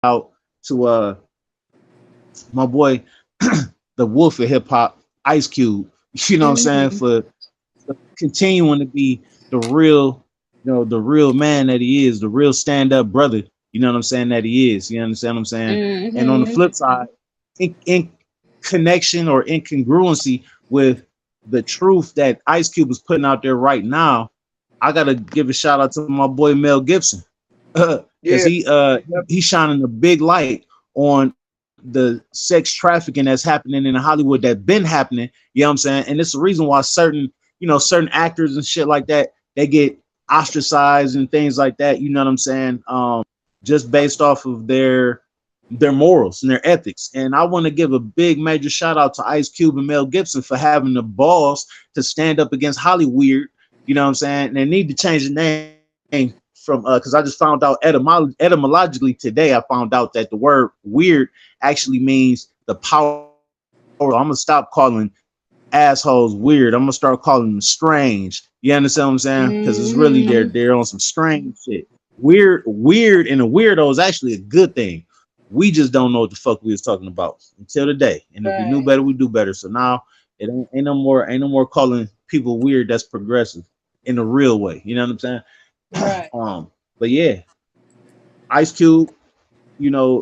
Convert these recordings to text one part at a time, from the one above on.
out to my boy, the wolf of hip hop, Ice Cube. You know what I'm saying? Mhm. For continuing to be the real, the real man that he is, the real stand up brother. You know what I'm saying? That he is. You understand what I'm saying? And on the Mhm. flip side, in connection or incongruency with the truth that Ice Cube is putting out there right now, I gotta give a shout out to my boy Mel Gibson, because Yeah. he's shining a big light on the sex trafficking that's happening in Hollywood that's been happening. You know what I'm saying? And it's the reason why certain actors and shit like that, they get ostracized and things like that. You know what I'm saying? Just based off of their morals and their ethics. And I want to give a big major shout out to Ice Cube and Mel Gibson for having the balls to stand up against Hollywood. You know what I'm saying? And they need to change the name from because I just found out etymologically today. I found out that the word weird actually means the power. So I'm gonna stop calling assholes weird. I'm gonna start calling them strange. You understand what I'm saying? Because it's really Mhm. they're on some strange shit. Weird, and a weirdo is actually a good thing. We just don't know what the fuck we was talking about until today. And if we knew Right. better, we do better. So now it ain't no more calling people weird. That's progressive in the real way. You know what I'm saying? Right. But yeah, Ice Cube,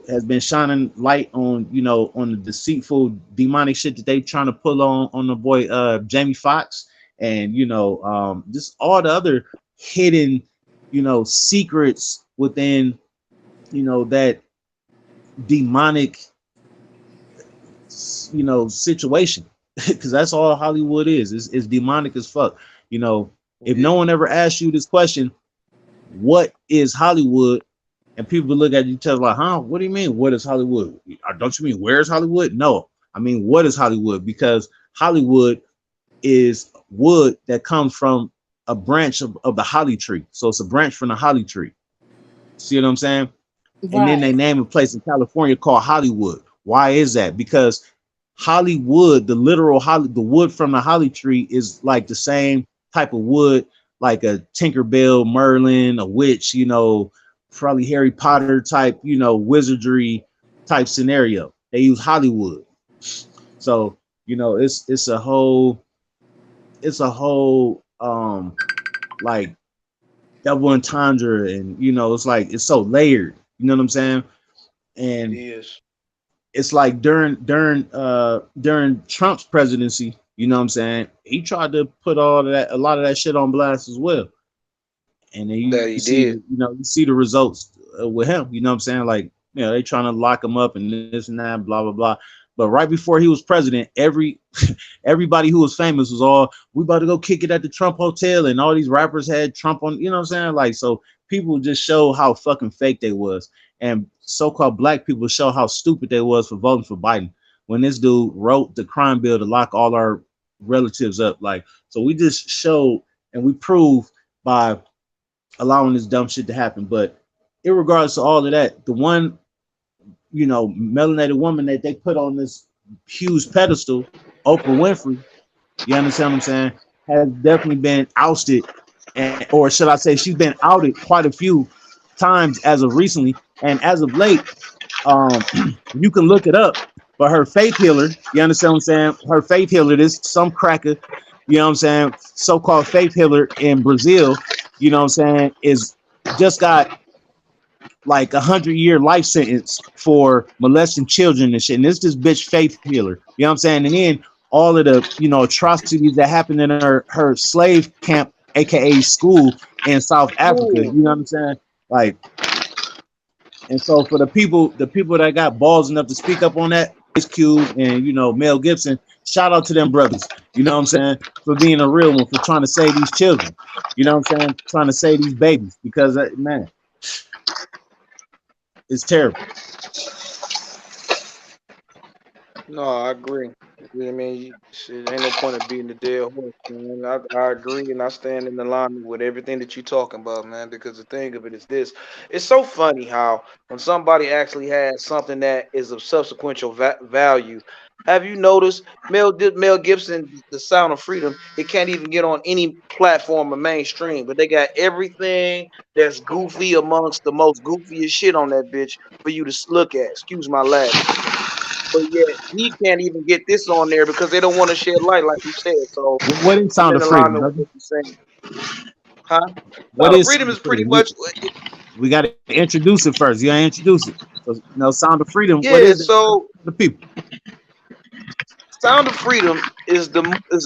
has been shining light on, on the deceitful demonic shit that they trying to pull on the boy Jamie Foxx, and just all the other hidden, secrets within, that demonic, situation. Because that's all Hollywood is. It's demonic as fuck. You know, if Yeah. no one ever asked you this question, what is Hollywood? And people look at each other like, huh? What do you mean? What is Hollywood? Don't you mean where's Hollywood? No, I mean what is Hollywood? Because Hollywood is wood that comes from a branch of the holly tree. So it's a branch from the holly tree. See what I'm saying? And then they Right. name a place in California called Hollywood. Why is that? Because Hollywood, the wood from the holly tree is like the same type of wood, like a Tinkerbell, Merlin, a witch, probably Harry Potter type, wizardry type scenario. They use Hollywood. So, it's a whole like double entendre, and it's like it's so layered. You know what I'm saying? It And is. it's like during Trump's presidency, you know what I'm saying? He tried to put a lot of that shit on blast as well. And then That he did. you see the results with him. You know what I'm saying? Like, they trying to lock him up and this and that, blah blah blah. But right before he was president, everybody who was famous was all, we about to go kick it at the Trump hotel, and all these rappers had Trump on. You know what I'm saying? Like, so people just show how fucking fake they was, and so-called black people show how stupid they was for voting for Biden when this dude wrote the crime bill to lock all our relatives up. Like, so we just showed and we proved by allowing this dumb shit to happen. But in regards to all of that, the one, melanated woman that they put on this huge pedestal, Oprah Winfrey, you understand what I'm saying, has definitely been ousted, or should I say, she's been outed quite a few times as of recently, and as of late, you can look it up. But her faith healer, you understand what I'm saying? Her faith healer, this some cracker, you know what I'm saying, so-called faith healer in Brazil, you know what I'm saying, is just got like 100-year life sentence for molesting children and shit. And this bitch faith healer. You know what I'm saying? And then all of the atrocities that happened in her slave camp, aka school in South Africa. You Ooh. know what I'm saying? Like, and so for the people that got balls enough to speak up on that, Ice Cube and Mel Gibson, shout out to them brothers. You know what I'm saying? For being a real one, for trying to save these children. You know what I'm saying? Trying to save these babies, because man, it's terrible. No, I agree. I mean, shit, ain't no point of beating the dead horse, man. I agree, and I stand in alignment with everything that you're talking about, man. Because the thing of it is this: it's so funny how when somebody actually has something that is of subsequential value, Have you noticed Mel Gibson, The Sound of Freedom? It can't even get on any platform or mainstream, but they got everything that's goofy amongst the most goofiest shit on that bitch for you to look at. Excuse my language, but yet he can't even get this on there because they don't want to shed light, like you said. So What is I'm Sound in of Freedom, alignment with brother? what you're saying, huh? What Sound of is Freedom Sound is of pretty Freedom? much We got to introduce it first. You got to introduce it. So, Sound of Freedom. What yeah. is that? So The people. Sound of Freedom is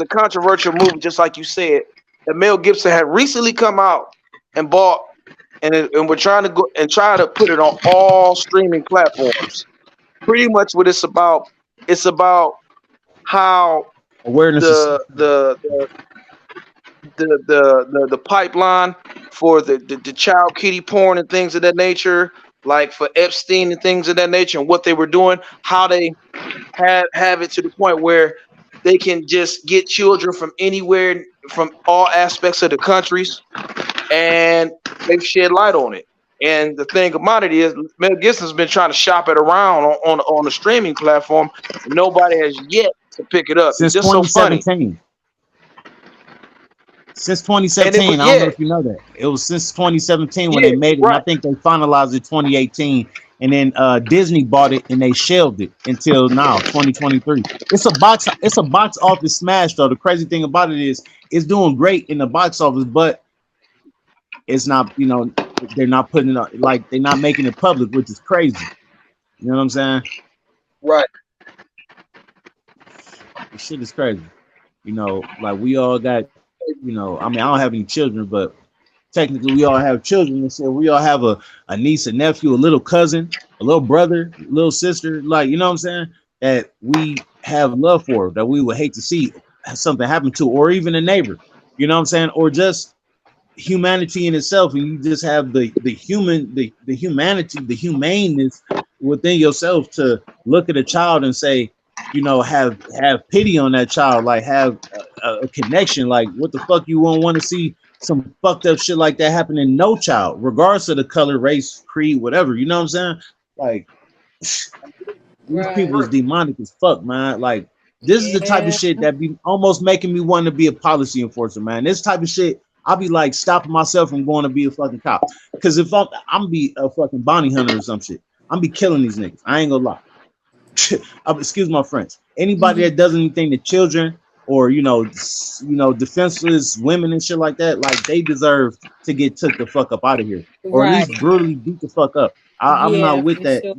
a controversial movie, just like you said. That Mel Gibson had recently come out and bought, and we're trying to go and try to put it on all streaming platforms. Pretty much what it's about. It's about how Awareness is. the pipeline for the child kitty porn and things of that nature, like for Epstein and things of that nature, and what they were doing, how they have it to the point where they can just get children from anywhere, from all aspects of the countries, and they've shed light on it. And the thing about it is, Mel Gibson's been trying to shop it around on the streaming platform, and nobody has yet to pick it up. It's Since just so funny. 2017. Since And it 2017, was I don't know if you know that. It was since 2017 when they yeah, made it, and I right. think they finalized it 2018. And then Disney bought it and they shelved it until now, 2023. It's a box office smash though. The crazy thing about it is it's doing great in the box office, but it's not, they're not putting it like they're not making it public, which is crazy. You know what I'm saying? Right. This shit is crazy. Like we all got, I mean, I don't have any children, but technically we all have children and so we all have a niece, a nephew, a little cousin, a little brother, a little sister, like, you know what I'm saying, that we have love for, that we would hate to see something happen to, or even a neighbor, you know what I'm saying, or just humanity in itself, and you just have the humanity, the humaneness within yourself to look at a child and say, have pity on that child, like have a connection. Like, what the fuck, you won't want to see some fucked up shit like that happen in no child, regardless of the color, race, creed, whatever. You know what I'm saying? Like, these Right. people is demonic as fuck, man. Like, this is the type of Yeah. shit that be almost making me want to be a policy enforcer, man. This type of shit, I'll be like stopping myself from going to be a fucking cop. Because if I'm be a fucking bounty hunter or some shit, I'm be killing these niggas. I ain't gonna lie. Excuse my French. Anybody that does anything to children or defenseless women and shit like that, like they deserve to get took the fuck up out of here, or at least Right. brutally beat the fuck up. I'm Yeah, not with for that. sure.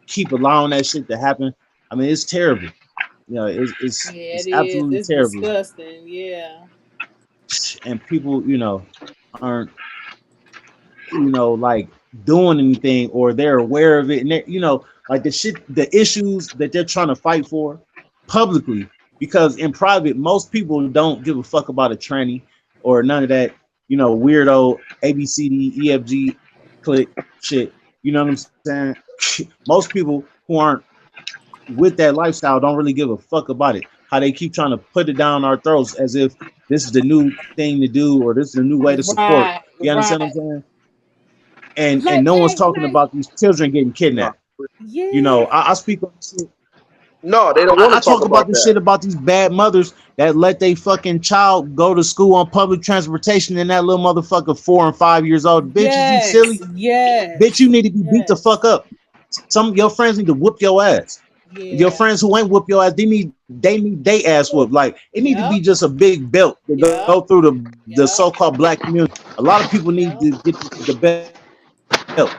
Keep allowing that shit to happen. I mean, it's terrible. Yeah, It's it is. absolutely It's terrible, disgusting. Yeah. and people, aren't, like doing anything, or they're aware of it, and like the shit, the issues that they're trying to fight for publicly, because in private, most people don't give a fuck about a tranny or none of that, weirdo ABCD EFG click shit. You know what I'm saying? Most people who aren't with that lifestyle don't really give a fuck about it. How they keep trying to put it down our throats as if this is the new thing to do, or this is the new way to support. Right. You understand what I'm Right. saying? And Like, no one's talking like, about these children getting No, kidnapped. yeah. I speak on this shit. no, they don't want I to talk talk about about this that. shit about these bad mothers that let their fucking child go to school on public transportation, and that little motherfucker 4 and 5 years old. Bitch, is you Yes. silly? Bitch, you Yes. need to be beat the Yes. fuck up. Some of your friends need to whoop your ass. Your Yeah. friends who ain't whoop your ass, they need they ass whooped. Like, it need to be Yep. just a big belt to go Yep. through the Yep. so-called black community. A lot of people need to Yep. get the belt. God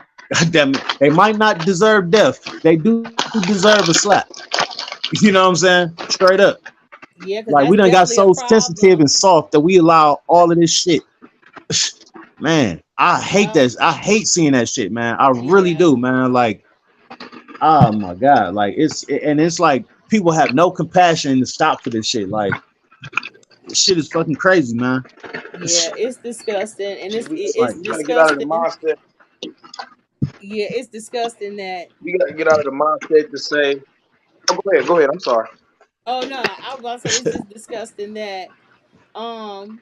damn it. They might not deserve death. They do deserve a slap. You know what I'm saying? Straight up. Like, we done Yeah, got because that's so definitely a sensitive and problem. soft that we allow all of this shit. Man, I hate that. Yep. I hate seeing that shit, man. I really do, Yeah. man. Like, oh my god, like it's like people have no compassion to stop for this shit. Like, this shit is fucking crazy, man. Yeah. It's disgusting, and We it's we gotta get out of the disgusting. mindset. Yeah, it's disgusting that. We gotta get out of the mindset to say, "Oh, go ahead, go ahead." I'm sorry. Oh no, I was gonna say it's just disgusting that um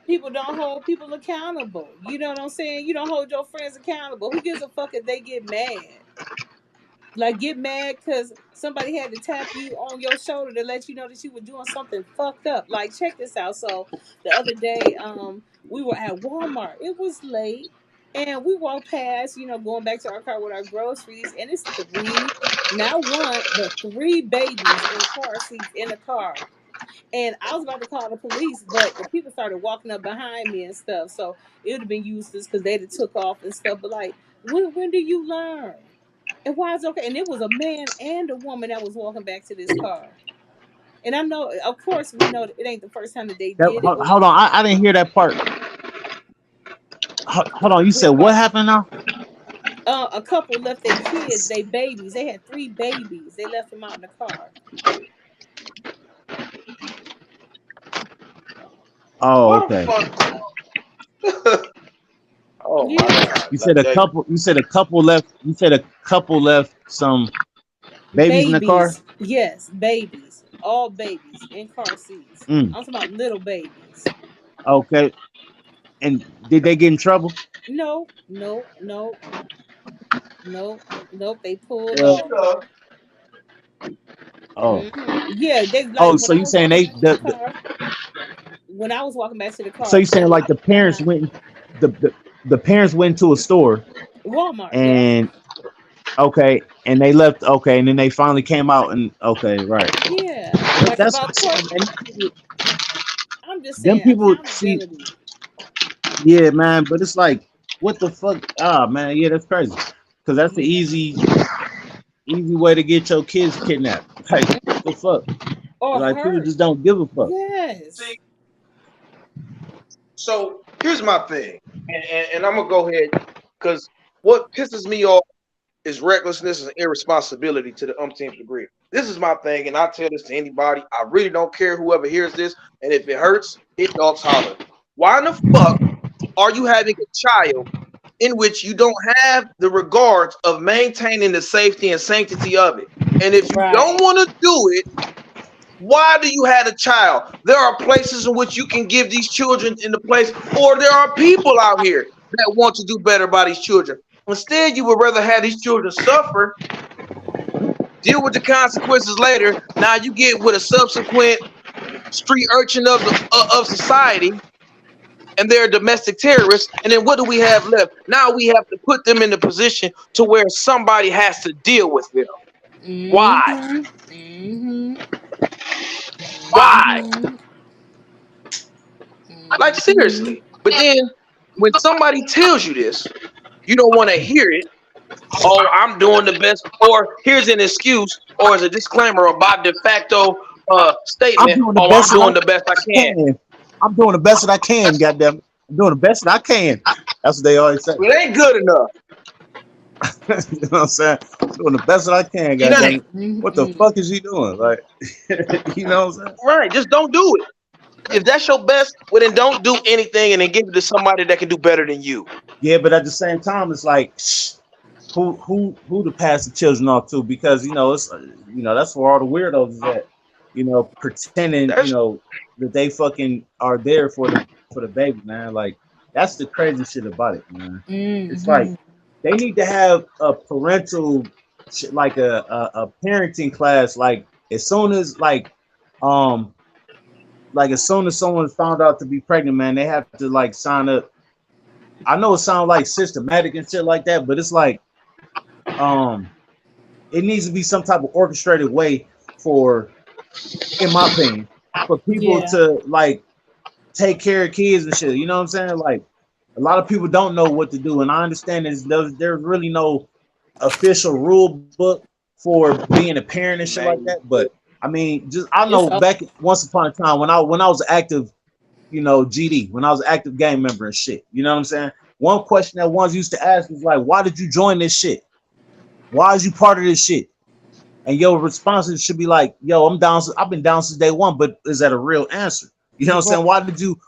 people don't hold people accountable. You know what I'm saying? You don't hold your friends accountable. Who gives a fuck if they get mad? Like get mad because somebody had to tap you on your shoulder to let you know that you were doing something fucked up. Like check this out. So the other day, we were at Walmart. It was late, and we walked past, going back to our car with our groceries, and it's three, not one, but three babies in car seats in the car. And I was about to call the police, but the people started walking up behind me and stuff. So it would have been useless because they'd have took off and stuff. But like, when do you learn? And why is it okay? And it was a man and a woman that was walking back to this car. And I know, of course, we know it ain't the first time that they did it, but Hold on, I didn't hear that part. Hold on, you said which what part? happened now? A couple left their kids, they babies. They had three babies. They left them out in the car. Oh, What the okay. fuck? Oh my Yeah, god. You Like said a that. couple. You said a couple left. You said a couple left some babies in the car. babies. Yes, babies. All babies in car seats. Mm, I'm talking about little babies. okay. And did they get in trouble? No, no, no, no, nope. They pulled Well, off. Yeah. oh, Yeah, they oh. like when So I you was saying walking they back to the car. When I was walking back to the so car, you saying they like the parents went the the, the parents went to a store Walmart. Yep. and okay, and they left. Okay, and then they finally came out and okay, right. Yeah. Well, Like that's about, what I'm of course, saying, man. I'm just Them saying people see, accountability. yeah, man. But it's like, what the fuck? Ah, man, yeah, that's crazy. Because that's the Yeah. easy way to get your kids kidnapped. Like, what the fuck? Or Like, people hurt. just don't give a fuck. Yes. See, so here's my thing, and I'm gonna go ahead because what pisses me off is recklessness and irresponsibility to the umpteenth degree. This is my thing, and I tell this to anybody. I really don't care whoever hears this, and if it hurts, hit dogs holler. Why in the fuck are you having a child in which you don't have the regards of maintaining the safety and sanctity of it? And if you don't Right. want to do it, why do you have a child? There are places in which you can give these children in the place, or there are people out here that want to do better by these children. Instead, you would rather have these children suffer, deal with the consequences later. Now you get with a subsequent street urchin of society, and they're domestic terrorists. And then what do we have left? Now we have to put them in the position to where somebody has to deal with them. Why? Mm-hmm. Mm-hmm. Why? Mm-hmm. Like Mm-hmm. seriously. But then when somebody tells you this, you don't want to hear it. Oh, I'm doing the best. Or here's an excuse, or as a disclaimer, or by de facto I'm statement. doing the Oh, I'm best that doing the best I I can. can. I'm doing the best that I can. Goddamn, I'm doing the best that I can. That's what they always say. Well, it ain't good enough. You know what I'm saying? Doing the best that I can. It Goddamn ain't. it. What the Mm-hmm. fuck is he doing? Like, you know what I'm saying? Right. Just don't do it. If that's your best, well then don't do anything and then give it to somebody that can do better than you. Yeah, but at the same time, it's like, who to pass the children off to? Because it's that's where all the weirdos is at. Pretending That's that they fucking are there for the baby, man. Like that's the crazy shit about it, man. It's like Mm-hmm. they need to have a parental like a parenting class like as soon as um as soon as someone found out to be pregnant, man, they have to like sign up. I know it sounds like systematic and shit like that, but it's like um it needs to be some type of orchestrated way for, in my opinion, for people Yeah. to like take care of kids and shit. You know what I'm saying? Like a lot of people don't know what to do, and I understand there's really no official rule book for being a parent and shit like that. man. But I mean, just I know It's a back once upon a time when I was active, GD, when I was an active gang member and shit. You know what I'm saying? One question that ones used to ask was like, why did you join this shit? Why is you part of this shit? And your responses should be like, yo, I'm down. I've been down since day one, but is that a real answer? You know what I'm right. saying?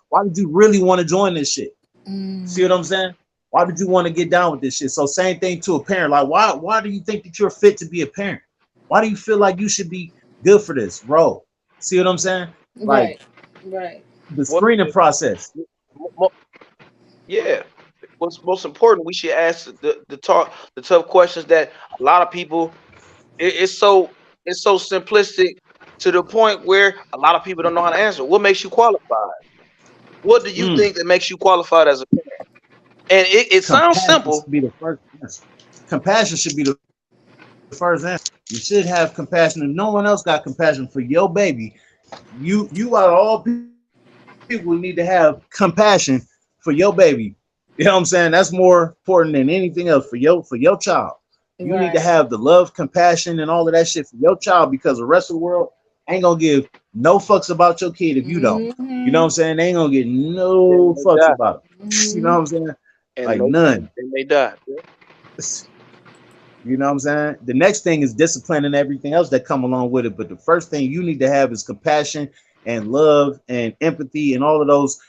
Why did you really want to join this shit? See what Mm. I'm saying? Why did you want to get down with this shit? So same thing to a parent. Like, why do you think that you're fit to be a parent? Why do you feel like you should be good for this, bro? See what I'm saying? Like Right. Right. the What screening process. yeah. What's most important, we should ask the tough questions that a lot of people it's so simplistic to the point where a lot of people don't know how to answer. What makes you qualified? What do you Mm. think that makes you qualified as a parent? And it sounds Compassion simple. should be the first answer. Compassion should be the first answer. You should have compassion. If no one else got compassion for your baby, you out of all people need to have compassion for your baby. You know what I'm saying? That's more important than anything else for your child. You need to have the Right. love, compassion, and all of that shit for your child because the rest of the world ain't gonna give no fucks about your kid if you don't. You know what I'm Mm-hmm. saying? They ain't gonna get And no they fucks die. about it. You know what Mm-hmm. I'm saying? And Like they none. and they die. You know what I'm saying? The next thing is discipline and everything else that come along with it. But the first thing you need to have is compassion and love and empathy and all of those,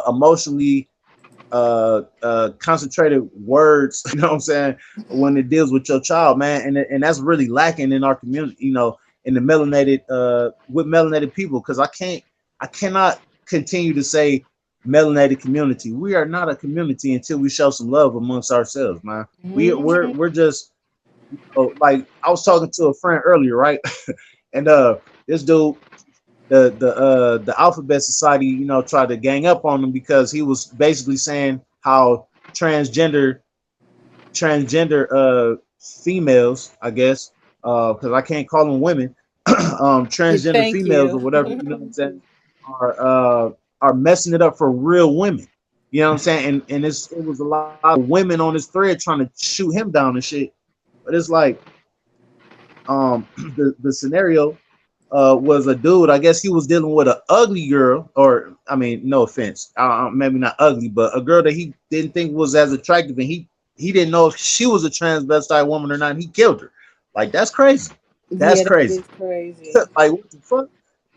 emotionally concentrated words. You know what I'm saying? When it deals with your child, man, and that's really lacking in our community. In the melanated with melanated people, because I cannot continue to say melanated community. We are not a community until we show some love amongst ourselves, man. We're just like I was talking to a friend earlier, right? And this dude, the Alphabet Society, tried to gang up on him because he was basically saying how transgender females, I guess, because I can't call them women, transgender Thank females or you. whatever, you know what I'm saying, are messing it up for real women. You know what I'm saying? And it was a lot of women on this thread trying to shoot him down and shit. But it's like the scenario was a dude. I guess he was dealing with an ugly girl, or I mean, no offense, maybe not ugly, but a girl that he didn't think was as attractive, and he didn't know if she was a transvestite woman or not. And he killed her. Like that's crazy. That's Yeah, that crazy. is crazy. Like what the fuck?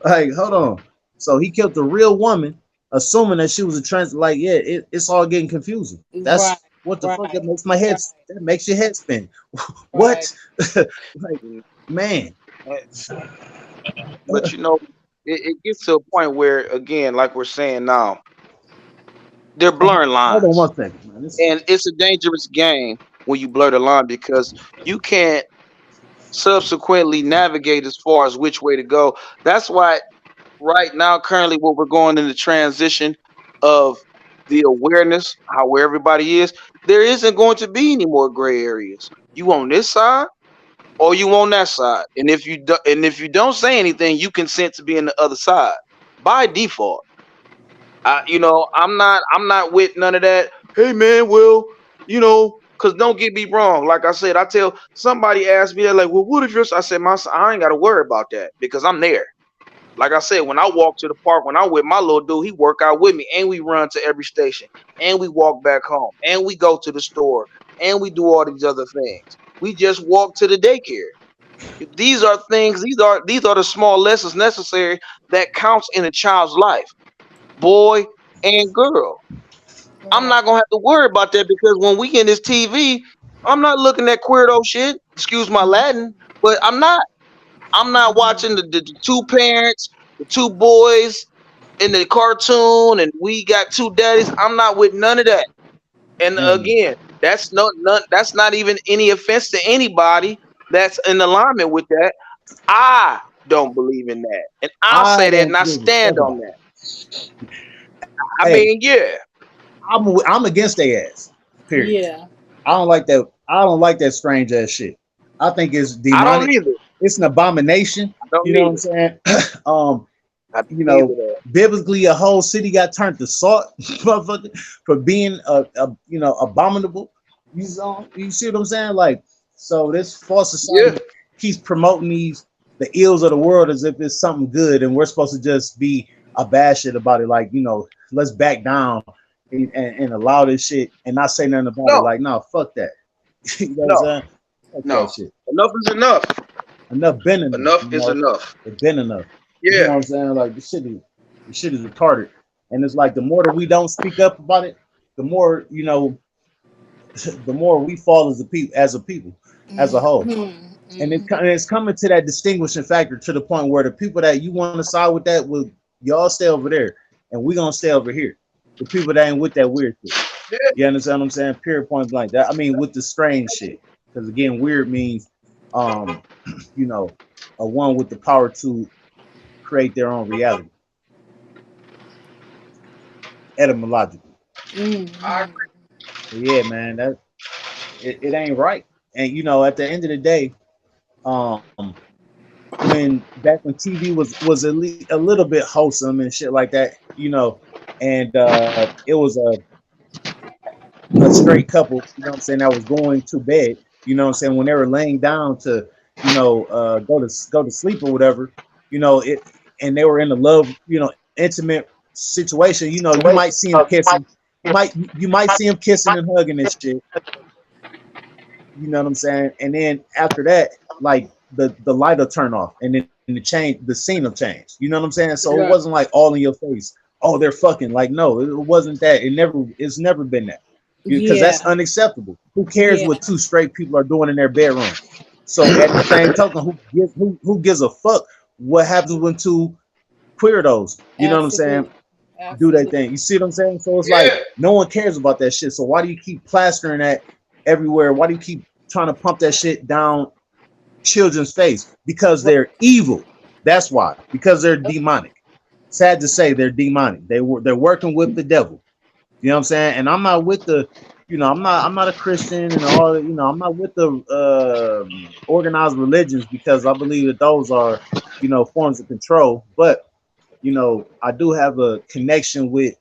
Like hold on. So he killed the real woman, assuming that she was a trans. Like yeah, it's all getting confusing. Right, That's what the fuck. That right, makes my head. right, That makes your head spin. right. What? Like man. But it gets to a point where, again, like we're saying now, they're blurring Hold on lines, one second, man. and it's a dangerous game when you blur the line because you can't subsequently navigate as far as which way to go. That's why right now, currently, what we're going in the transition of the awareness, how where everybody is, there isn't going to be any more gray areas. You on this side or you on that side, and if you don't say anything, you consent to be in the other side by default. I'm not with none of that. Hey man, well, because don't get me wrong. Like I said, I tell somebody asked me, they're like, well, what if you're? I said, I ain't got to worry about that because I'm there. Like I said, when I walk to the park, when I'm with my little dude, he work out with me, and we run to every station, and we walk back home, and we go to the store, and we do all these other things. We just walk to the daycare. These are things. These are the small lessons necessary that counts in a child's life, boy and girl. I'm Right. not gonna have to worry about that because when we in this TV, I'm not looking at queerdo shit. Excuse my Latin, but I'm not. I'm not watching the two parents, the two boys in the cartoon, and we got two daddies. I'm not with none of that. And Man, again, that's not even any offense to anybody that's in alignment with that. I don't believe in that. And I'll I say that don't and I give a stand fuck on about that. it. I Hey, mean, yeah. I'm against their ass. Period. Yeah. I don't like that. I don't like that strange ass shit. I think it's I don't demonic. either. It's an abomination. I don't You know what I'm either. saying? um, I you don't either know, though. biblically, a whole city got turned to salt, motherfucker, for being abominable. You see what I'm saying? Like, so this false Yeah. society keeps promoting the ills of the world as if it's something good, and we're supposed to just be abashed about it. Like, let's back down and allow this shit and not say nothing about it. No, Like, no, fuck that. You know what I'm no, saying? Fuck that no. shit. Enough is enough. Enough been enough. Enough is enough. It been enough. You know Yeah. what I'm saying? Like the shit is retarded. And it's like the more that we don't speak up about it, the more the more we fall as a people, as a whole. And it's coming to that distinguishing factor to the point where the people that you want to side with that will y'all stay over there, and we gonna stay over here. The people that ain't with that weird shit. Yeah. You understand what I'm saying? Period, point blank. That I mean, with the strange shit, because again, weird means you know, a one with the power to create their own reality, etymologically. I Mm-hmm. So yeah, man, that it ain't right. And at the end of the day, um, when TV was a little bit wholesome and shit like that, and it was a straight couple, what I'm saying, that was going to bed, what I'm saying, when they were laying down to, go to sleep or whatever, it, and they were in a love, intimate situation, you might see them kissing, you might see them kissing and hugging and shit, you know what I'm saying? And then after that, like the light will turn off, and then the scene will change. You know what I'm saying? So it Right. wasn't like all in your face. Oh, they're fucking. Like no, it wasn't that. It's never been that. Because that's Yeah. unacceptable. Who cares Yeah. what two straight people are doing in their bedroom? So at the same token, who gives a fuck what happens when two queerdos? You know what I'm saying? Absolutely. Do that Absolutely. thing. You see what I'm saying? So it's yeah. like no one cares about that shit. So why do you keep plastering that everywhere? Why do you keep trying to pump that shit down children's face? Because Right. they're evil. That's why. Because they're demonic. Sad to say, they're demonic. They're working with the devil. You know what I'm saying? And I'm not with the, I'm not a Christian and all. I'm not with the organized religions because I believe that those are, forms of control. But I do have a connection with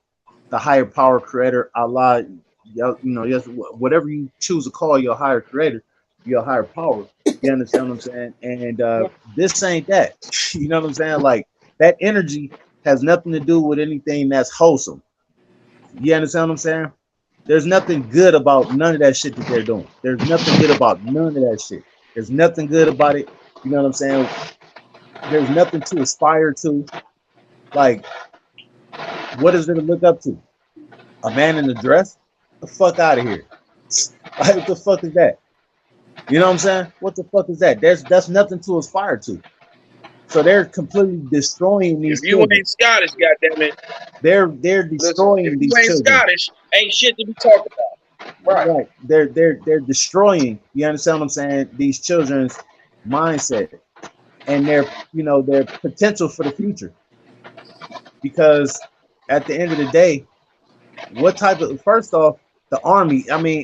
the higher power creator, Allah, yes, whatever you choose to call your higher creator, your higher power. You understand what I'm saying? And Right. this ain't that. You know what I'm saying? Like that energy has nothing to do with anything that's wholesome. You understand what I'm saying? There's nothing good about none of that shit that they're doing. There's nothing good about none of that shit. There's nothing good about it. You know what I'm saying? There's nothing to aspire to. Like, what is there to look up to? A man in a dress? Get the fuck out of here. Like, what the fuck is that? You know what I'm saying? What the fuck is that? That's nothing to aspire to. So they're completely destroying If these you children. ain't Scottish, goddamn it, They're listen. If destroying you these ain't children. Scottish, ain't shit to be talking about. Right. Right. They're destroying, you understand what I'm saying, these children's mindset and their potential for the future. Because at the end of the day, what type of first off, the army, I mean,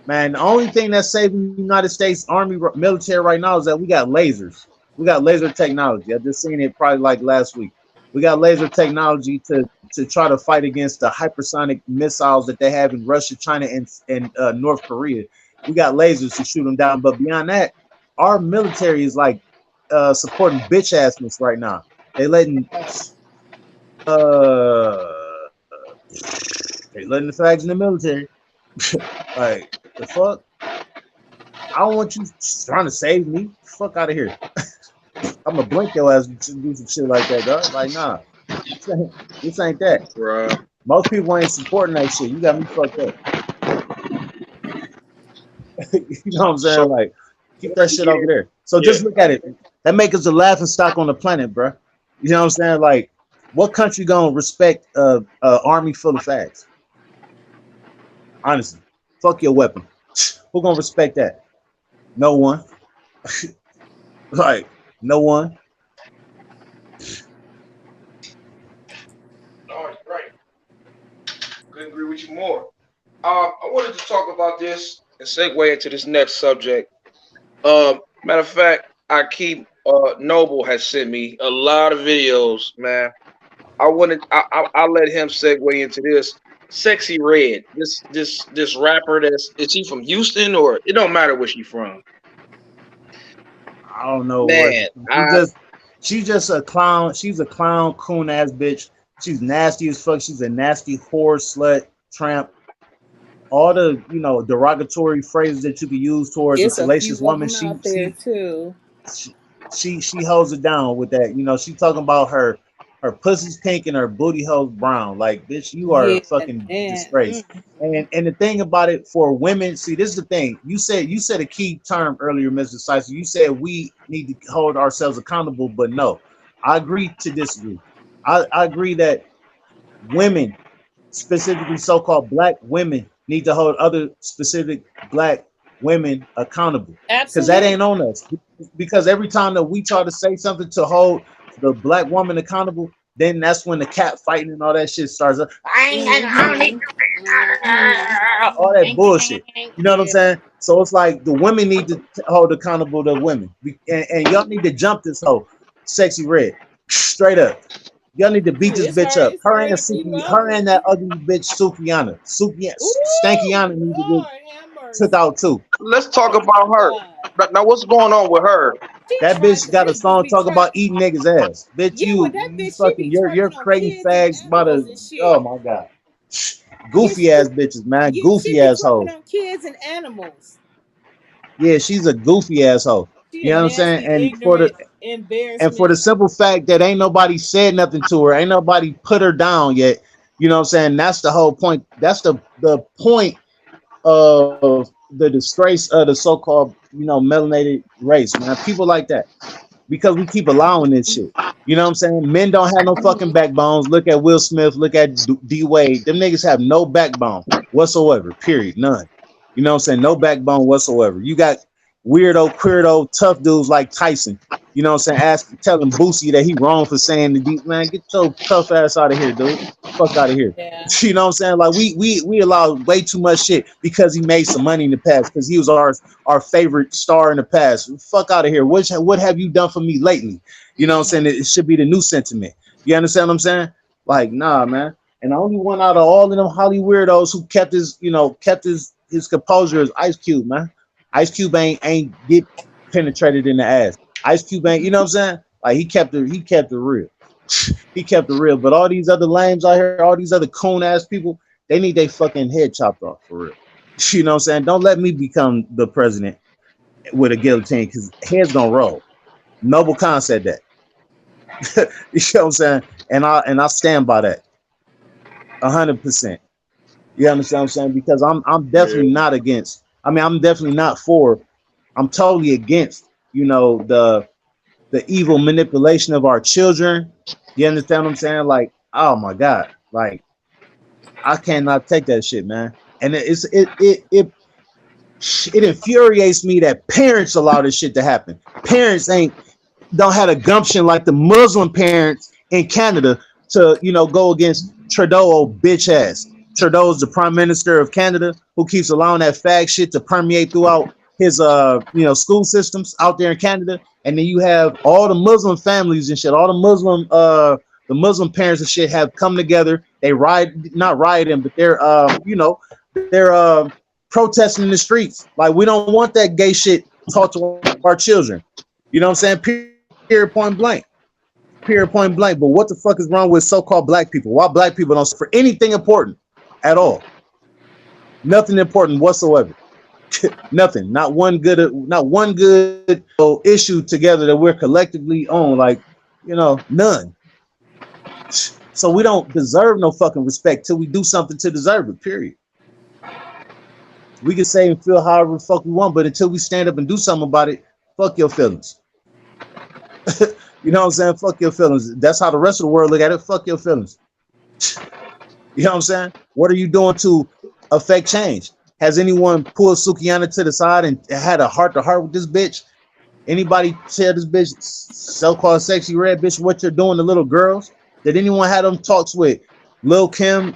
man, the only thing that's saving the United States Army military right now is that we got lasers. We got laser technology. I just seen it probably like last week. We got laser technology to try to fight against the hypersonic missiles that they have in Russia, China, and North Korea. We got lasers to shoot them down. But beyond that, our military is like supporting bitch assness right now. They letting uh they letting the fags in the military. Like the fuck. I don't want you trying to save me. Fuck out of here. I'm gonna blink your ass to do some shit like that, dog. Like, nah, this ain't that. Right. Most people ain't supporting that shit. You got me fucked up. You know what I'm saying? So Like, keep that once shit over again, there. So yeah. just look at it. That make us a laughing stock on the planet, bro. You know what I'm saying? Like, what country gonna respect a army full of fags? Honestly, fuck your weapon. Who gonna respect that? No one. Like, no one. No, you're right. Couldn't agree with you more. I wanted to talk about this and segue into this next subject. Matter of fact, I keep Noble has sent me a lot of videos, man. I let him segue into this. Sexy Red, this rapper is he from Houston or it don't matter where she from. I don't know what Man, she just she's just a clown. She's a clown coon ass bitch. She's nasty as fuck. She's a nasty whore, slut, tramp. All the derogatory phrases that you could use towards a It's a salacious few of woman. them She out there she too. she she holds it down with that. She talking about her pussy's pink and her booty hole's brown. Like, bitch, you are Yeah, a fucking and disgrace. And the thing about it for women, see, this is the thing. You said a key term earlier, Mr. Sicer. You said we need to hold ourselves accountable, but no, I agree to disagree. I agree that women, specifically so-called black women, need to hold other specific black women accountable, because that ain't Absolutely. on us. Because every time that we try to say something to hold the black woman accountable, then that's when the cat fighting and all that shit starts. I don't need Mm-hmm. Mm-hmm. all that bullshit. You know what I'm Yeah. saying? So it's like the women need to hold accountable the women, and y'all need to jump this hoe, sexy red, straight up. Y'all need to beat Ooh, this it's bitch her. up. It's ready to beat her up, Her and baby. that ugly bitch Sukiana, Ooh, Stankiana need to get Lord have took mercy. out too. Let's talk Oh about her. God. Now, what's going on with her? She That tried bitch to got a they just song be talk trying. about eating niggas ass. Bitch, Yeah, well, that you bitch, she fucking be you're twerking on crazy kids and fags about animals a and oh shit. my god. Yeah, Goofy ass bitches, man. she Goofy be twerking asshole. on kids and animals. Yeah, she's a goofy asshole. She You a know what I'm saying? nasty, ignorant And for the embarrassment. simple fact that ain't nobody said nothing to her, ain't nobody put her down yet. You know what I'm saying? That's the whole point. That's the point of the disgrace of the so-called, melanated race, man. People like that. Because we keep allowing this shit. You know what I'm saying? Men don't have no fucking Mm-hmm. backbones. Look at Will Smith. Look at D Wade. Them niggas have no backbone whatsoever. Period. None. You know what I'm saying? No backbone whatsoever. You got weirdo, queerdo, tough dudes like Tyson. You know what I'm saying? Telling Boosie that he wrong for saying the deep man. Get your tough ass out of here, dude. Fuck out of here. Yeah. You know what I'm saying? Like we allowed way too much shit because he made some money in the past because he was our favorite star in the past. Fuck out of here. What have you done for me lately? You know what I'm saying? It should be the new sentiment. You understand what I'm saying? Like, nah, man. And the only one out of all of them Holly weirdos who kept his composure is Ice Cube, man. Ice Cube ain't get penetrated in the ass. Ice Cube ain't, you know what I'm saying? Like he kept it real. He kept it real. But all these other lames out here, all these other coon ass people, they need their fucking head chopped off for real. You know what I'm saying? Don't let me become the president with a guillotine because heads gonna roll. Noble Khan said that. You know what I'm saying? And I stand by that 100%. You understand what I'm saying? Because I'm Yeah. definitely not against. I mean, I'm definitely not for. I'm totally against. The evil manipulation of our children. You understand what I'm saying? Like, oh my god, like I cannot take that shit, man. And it infuriates me that parents allow this shit to happen. Parents ain't don't have a gumption like the Muslim parents in Canada to go against Trudeau old bitch ass. Trudeau's the prime minister of Canada who keeps allowing that fag shit to permeate throughout his school systems out there in Canada. And then you have all the Muslim families and shit, all the Muslim parents and shit have come together. They not rioting, but they're protesting in the streets. Like, we don't want that gay shit taught to our children. You know what I'm saying? Period, point blank. Period, point blank. But what the fuck is wrong with so-called black people? Why black people don't for anything important at all? Nothing important whatsoever. Nothing. Not one good issue together that we're collectively on. Like, none. So we don't deserve no fucking respect till we do something to deserve it. Period. We can say and feel however the fuck we want, but until we stand up and do something about it, fuck your feelings. You know what I'm saying? Fuck your feelings. That's how the rest of the world look at it. Fuck your feelings. You know what I'm saying? What are you doing to affect change? Has anyone pulled Sukiana to the side and had a heart to heart with this bitch? Anybody tell this bitch, so-called sexy red bitch, what you're doing to little girls? Did anyone have them talks with Lil Kim,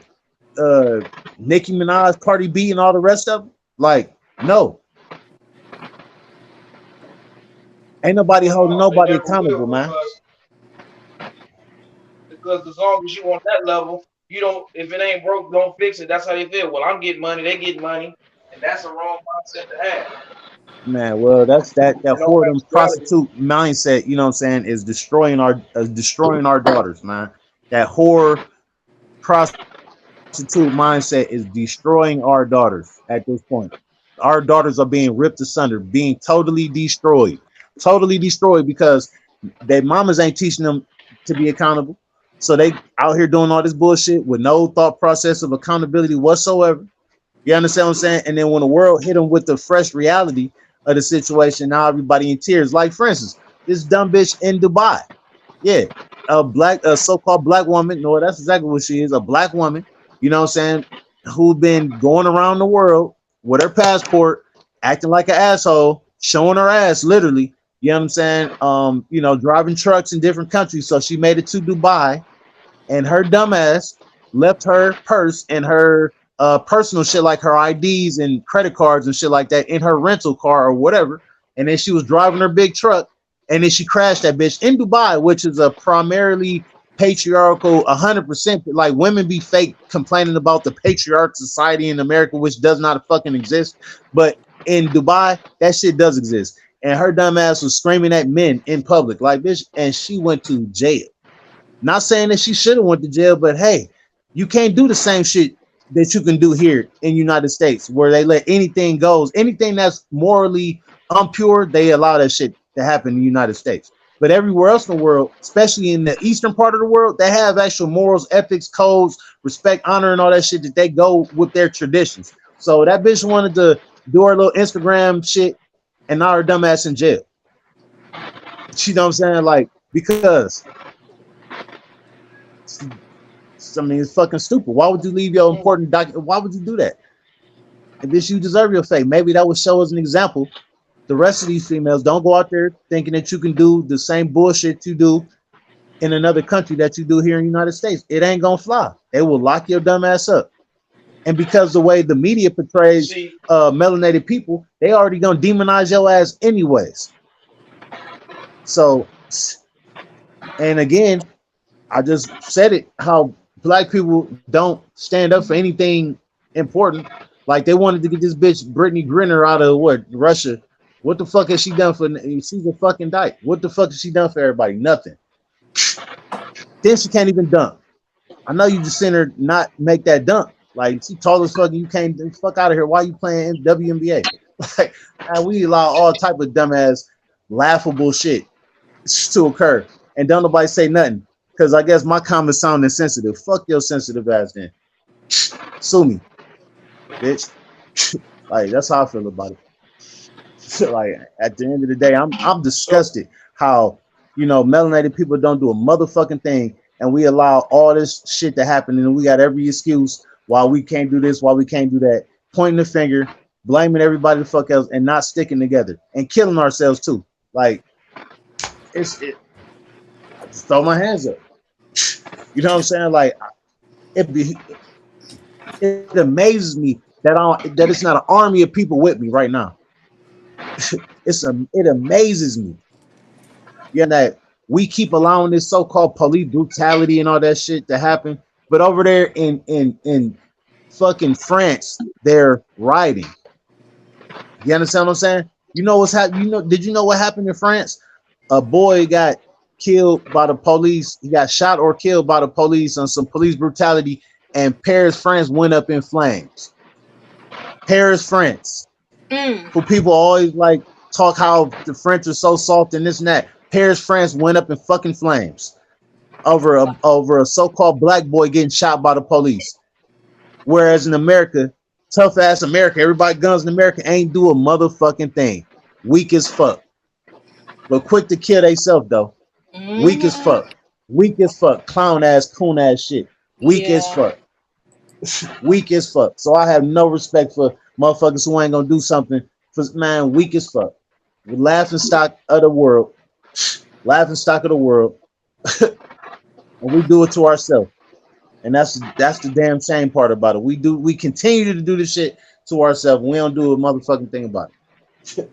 uh, Nicki Minaj, Cardi B, and all the rest of them? Like, no. Ain't nobody holding No, they nobody never accountable, will man. because as long as you on that level, you don't. If it ain't broke, don't fix it. That's how they feel. Well, I'm getting money, they get money, and that's a wrong mindset to have. Man, well, that's that In all whoredom actuality, prostitute mindset, you know what I'm saying, is destroying our daughters, man. That whore prostitute mindset is destroying our daughters at this point. Our daughters are being ripped asunder, being totally destroyed because their mamas ain't teaching them to be accountable. So they out here doing all this bullshit with no thought process of accountability whatsoever. You understand what I'm saying? And then when the world hit them with the fresh reality of the situation, now everybody in tears. Like, for instance, this dumb bitch in Dubai. Yeah, a so-called black woman. No, that's exactly what she is. A black woman. You know what I'm saying? Who been going around the world with her passport, acting like an asshole, showing her ass literally. You know what I'm saying? Driving trucks in different countries. So she made it to Dubai, and her dumbass left her purse and her personal shit like her IDs and credit cards and shit like that in her rental car or whatever. And then she was driving her big truck, and then she crashed that bitch in Dubai, which is a primarily patriarchal 100%. Like, women be fake complaining about the patriarch society in America, which does not fucking exist. But in Dubai, that shit does exist. And her dumb ass was screaming at men in public like bitch, and she went to jail. Not saying that she should have went to jail, but hey, you can't do the same shit that you can do here in United States, where they let anything goes. Anything that's morally impure, they allow that shit to happen in the United States. But everywhere else in the world, especially in the eastern part of the world, they have actual morals, ethics, codes, respect, honor, and all that shit that they go with their traditions. So that bitch wanted to do her little Instagram shit, and now her dumb ass in jail. You know what I'm saying? Like, because I mean, it's fucking stupid. Why would you leave your important document? Why would you do that? And bitch, you deserve your fate. Maybe that would show as an example. The rest of these females, don't go out there thinking that you can do the same bullshit you do in another country that you do here in the United States. It ain't gonna fly. They will lock your dumb ass up. And because the way the media portrays melanated people, they already gonna demonize your ass anyways. So, and again, I just said it, how black people don't stand up for anything important. Like, they wanted to get this bitch Brittany Griner out of what, Russia. What the fuck has she done for? She's a fucking dyke. What the fuck has she done for everybody? Nothing. Then she can't even dunk. I know you just seen her not make that dunk. Like, she told us fucking, you can't fuck out of here. Why you playing WNBA? Like, man, we allow all type of dumbass, laughable shit to occur, and don't nobody say nothing. Because I guess my comments sound insensitive. Fuck your sensitive ass then. Sue me, bitch. Like, that's how I feel about it. Like, at the end of the day, I'm disgusted how, melanated people don't do a motherfucking thing, and we allow all this shit to happen, and we got every excuse why we can't do this, why we can't do that, pointing the finger, blaming everybody the fuck else, and not sticking together and killing ourselves too. Like, I just throw my hands up. You know what I'm saying? Like, it amazes me that it's not an army of people with me right now. It amazes me. Yeah, that we keep allowing this so-called police brutality and all that shit to happen, but over there in fucking France, they're rioting. You understand what I'm saying? You know what's happening? Did you know what happened in France? A boy got killed by the police. He got shot or killed by the police on some police brutality, and Paris, France went up in flames. Paris, France. Who people always like talk how the French are so soft and this and that. Paris, France went up in fucking flames over a so-called black boy getting shot by the police. Whereas in America, tough ass America, everybody guns in America ain't do a motherfucking thing. Weak as fuck. But quick to kill theyself though. Weak as fuck. Weak as fuck. Clown ass, coon ass shit. Weak as fuck. Weak as fuck. So I have no respect for motherfuckers who ain't gonna do something. For man, weak as fuck. We laughing stock of the world. Laughing stock of the world. And we do it to ourselves. And that's the damn shame part about it. We continue to do this shit to ourselves. We don't do a motherfucking thing about it.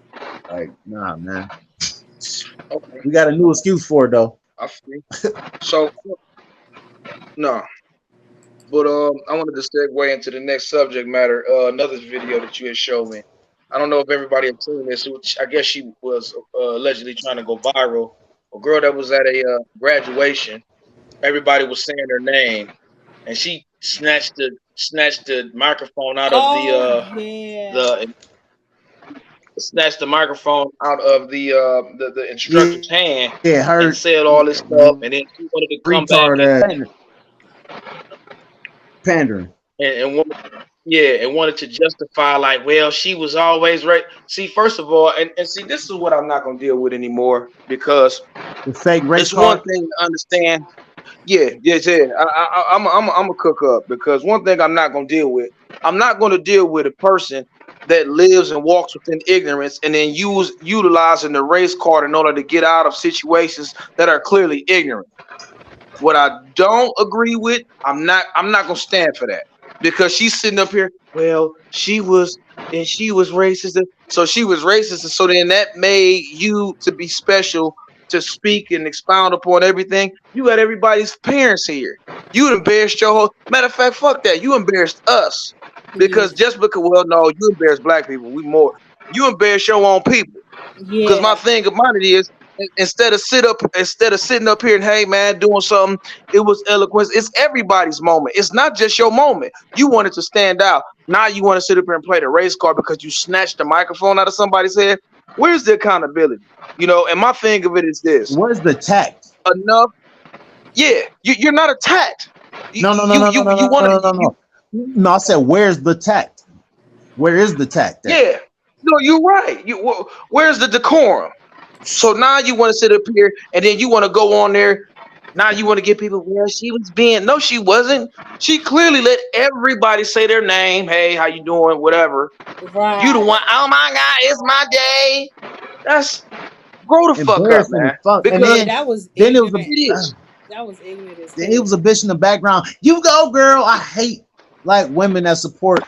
Like, nah, man. Okay. We got a new excuse for it though. I see. So no. But I wanted to segue into the next subject matter. Another video that you had showed me. I don't know if everybody had seen this. Which I guess she was allegedly trying to go viral. A girl that was at a graduation. Everybody was saying her name, and she snatched the microphone out of the snatched the microphone out of the instructor's hand. Yeah, her and said all this stuff, and then she wanted to come back and pandering. And wanted to justify, like, well, she was always right. See, first of all, and see, this is what I'm not gonna deal with anymore, because the fake race it's one thing to understand. Yeah. I'm a cook up, because one thing I'm not gonna deal with. I'm not gonna deal with a person that lives and walks within ignorance, and then utilizing the race card in order to get out of situations that are clearly ignorant. What I don't agree with, I'm not gonna stand for that because she's sitting up here. Well, she was racist, so she was racist, and so then that made you to be special to speak and expound upon everything. You got everybody's parents here. You embarrassed your whole. Matter of fact, fuck that. You embarrassed us Yeah. because just because no, you embarrassed black people. We more. You embarrass your own people. Because my Yeah. thing about it is, instead of sitting up here and hey man doing something, it was eloquence. It's everybody's moment. It's not just your moment. You wanted to stand out. Now you want to sit up here and play the race card because you snatched the microphone out of somebody's head. Where's the accountability? And my thing of it is this: Where's the tact? enough. Yeah, you're not attacked. You No, no, no, you no, no, you, no, you no, want no, to no, no. No, I said, where's the tact? Where is the tact at? yeah. No, you're right. Where's the decorum? So now you want to sit up here and then you want to go on there. Now you want to get people, well, she was being, no, she wasn't. She clearly let everybody say their name. Hey, how you doing? Whatever. You the Right. one, oh my God, it's my day. That's grow the fuck up, Embarrassing as man. fuck. And Because Yeah, then, that was then it was ignorant. it is. That was ignorant as then it hell. was a bitch in the background. You go, girl. I hate like women that support